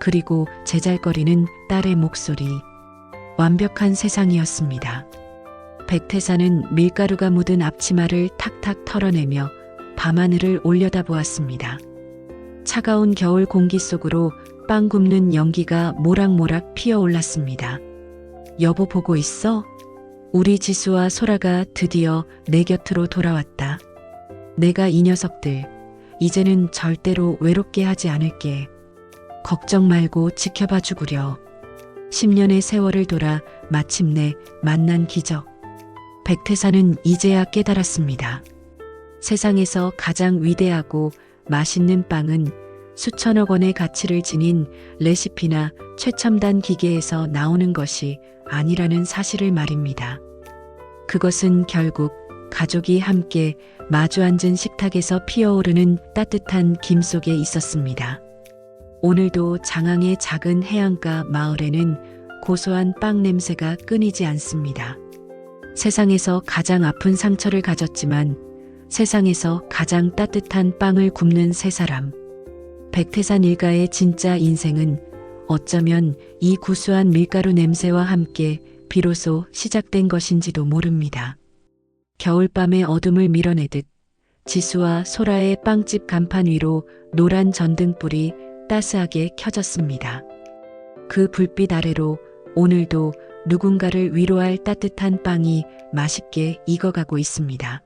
그리고 제잘거리는 딸의 목소리. 완벽한 세상이었습니다. 백태산은 밀가루가 묻은 앞치마를 탁탁 털어내며 밤하늘을 올려다보았습니다. 차가운 겨울 공기 속으로 빵 굽는 연기가 모락모락 피어올랐습니다. 여보 보고 있어? 우리 지수와 소라가 드디어 내 곁으로 돌아왔다. 내가 이 녀석들 이제는 절대로 외롭게 하지 않을게. 걱정 말고 지켜봐 주구려. 10년의 세월을 돌아 마침내 만난 기적. 백태산은 이제야 깨달았습니다. 세상에서 가장 위대하고 맛있는 빵은 수천억 원의 가치를 지닌 레시피나 최첨단 기계에서 나오는 것이 아니라는 사실을 말입니다. 그것은 결국 가족이 함께 마주 앉은 식탁에서 피어오르는 따뜻한 김 속에 있었습니다. 오늘도 장항의 작은 해안가 마을에는 고소한 빵 냄새가 끊이지 않습니다. 세상에서 가장 아픈 상처를 가졌지만 세상에서 가장 따뜻한 빵을 굽는 세 사람. 백태산 일가의 진짜 인생은 어쩌면 이 구수한 밀가루 냄새와 함께 비로소 시작된 것인지도 모릅니다. 겨울밤의 어둠을 밀어내듯 지수와 소라의 빵집 간판 위로 노란 전등불이 따스하게 켜졌습니다. 그 불빛 아래로 오늘도 누군가를 위로할 따뜻한 빵이 맛있게 익어가고 있습니다.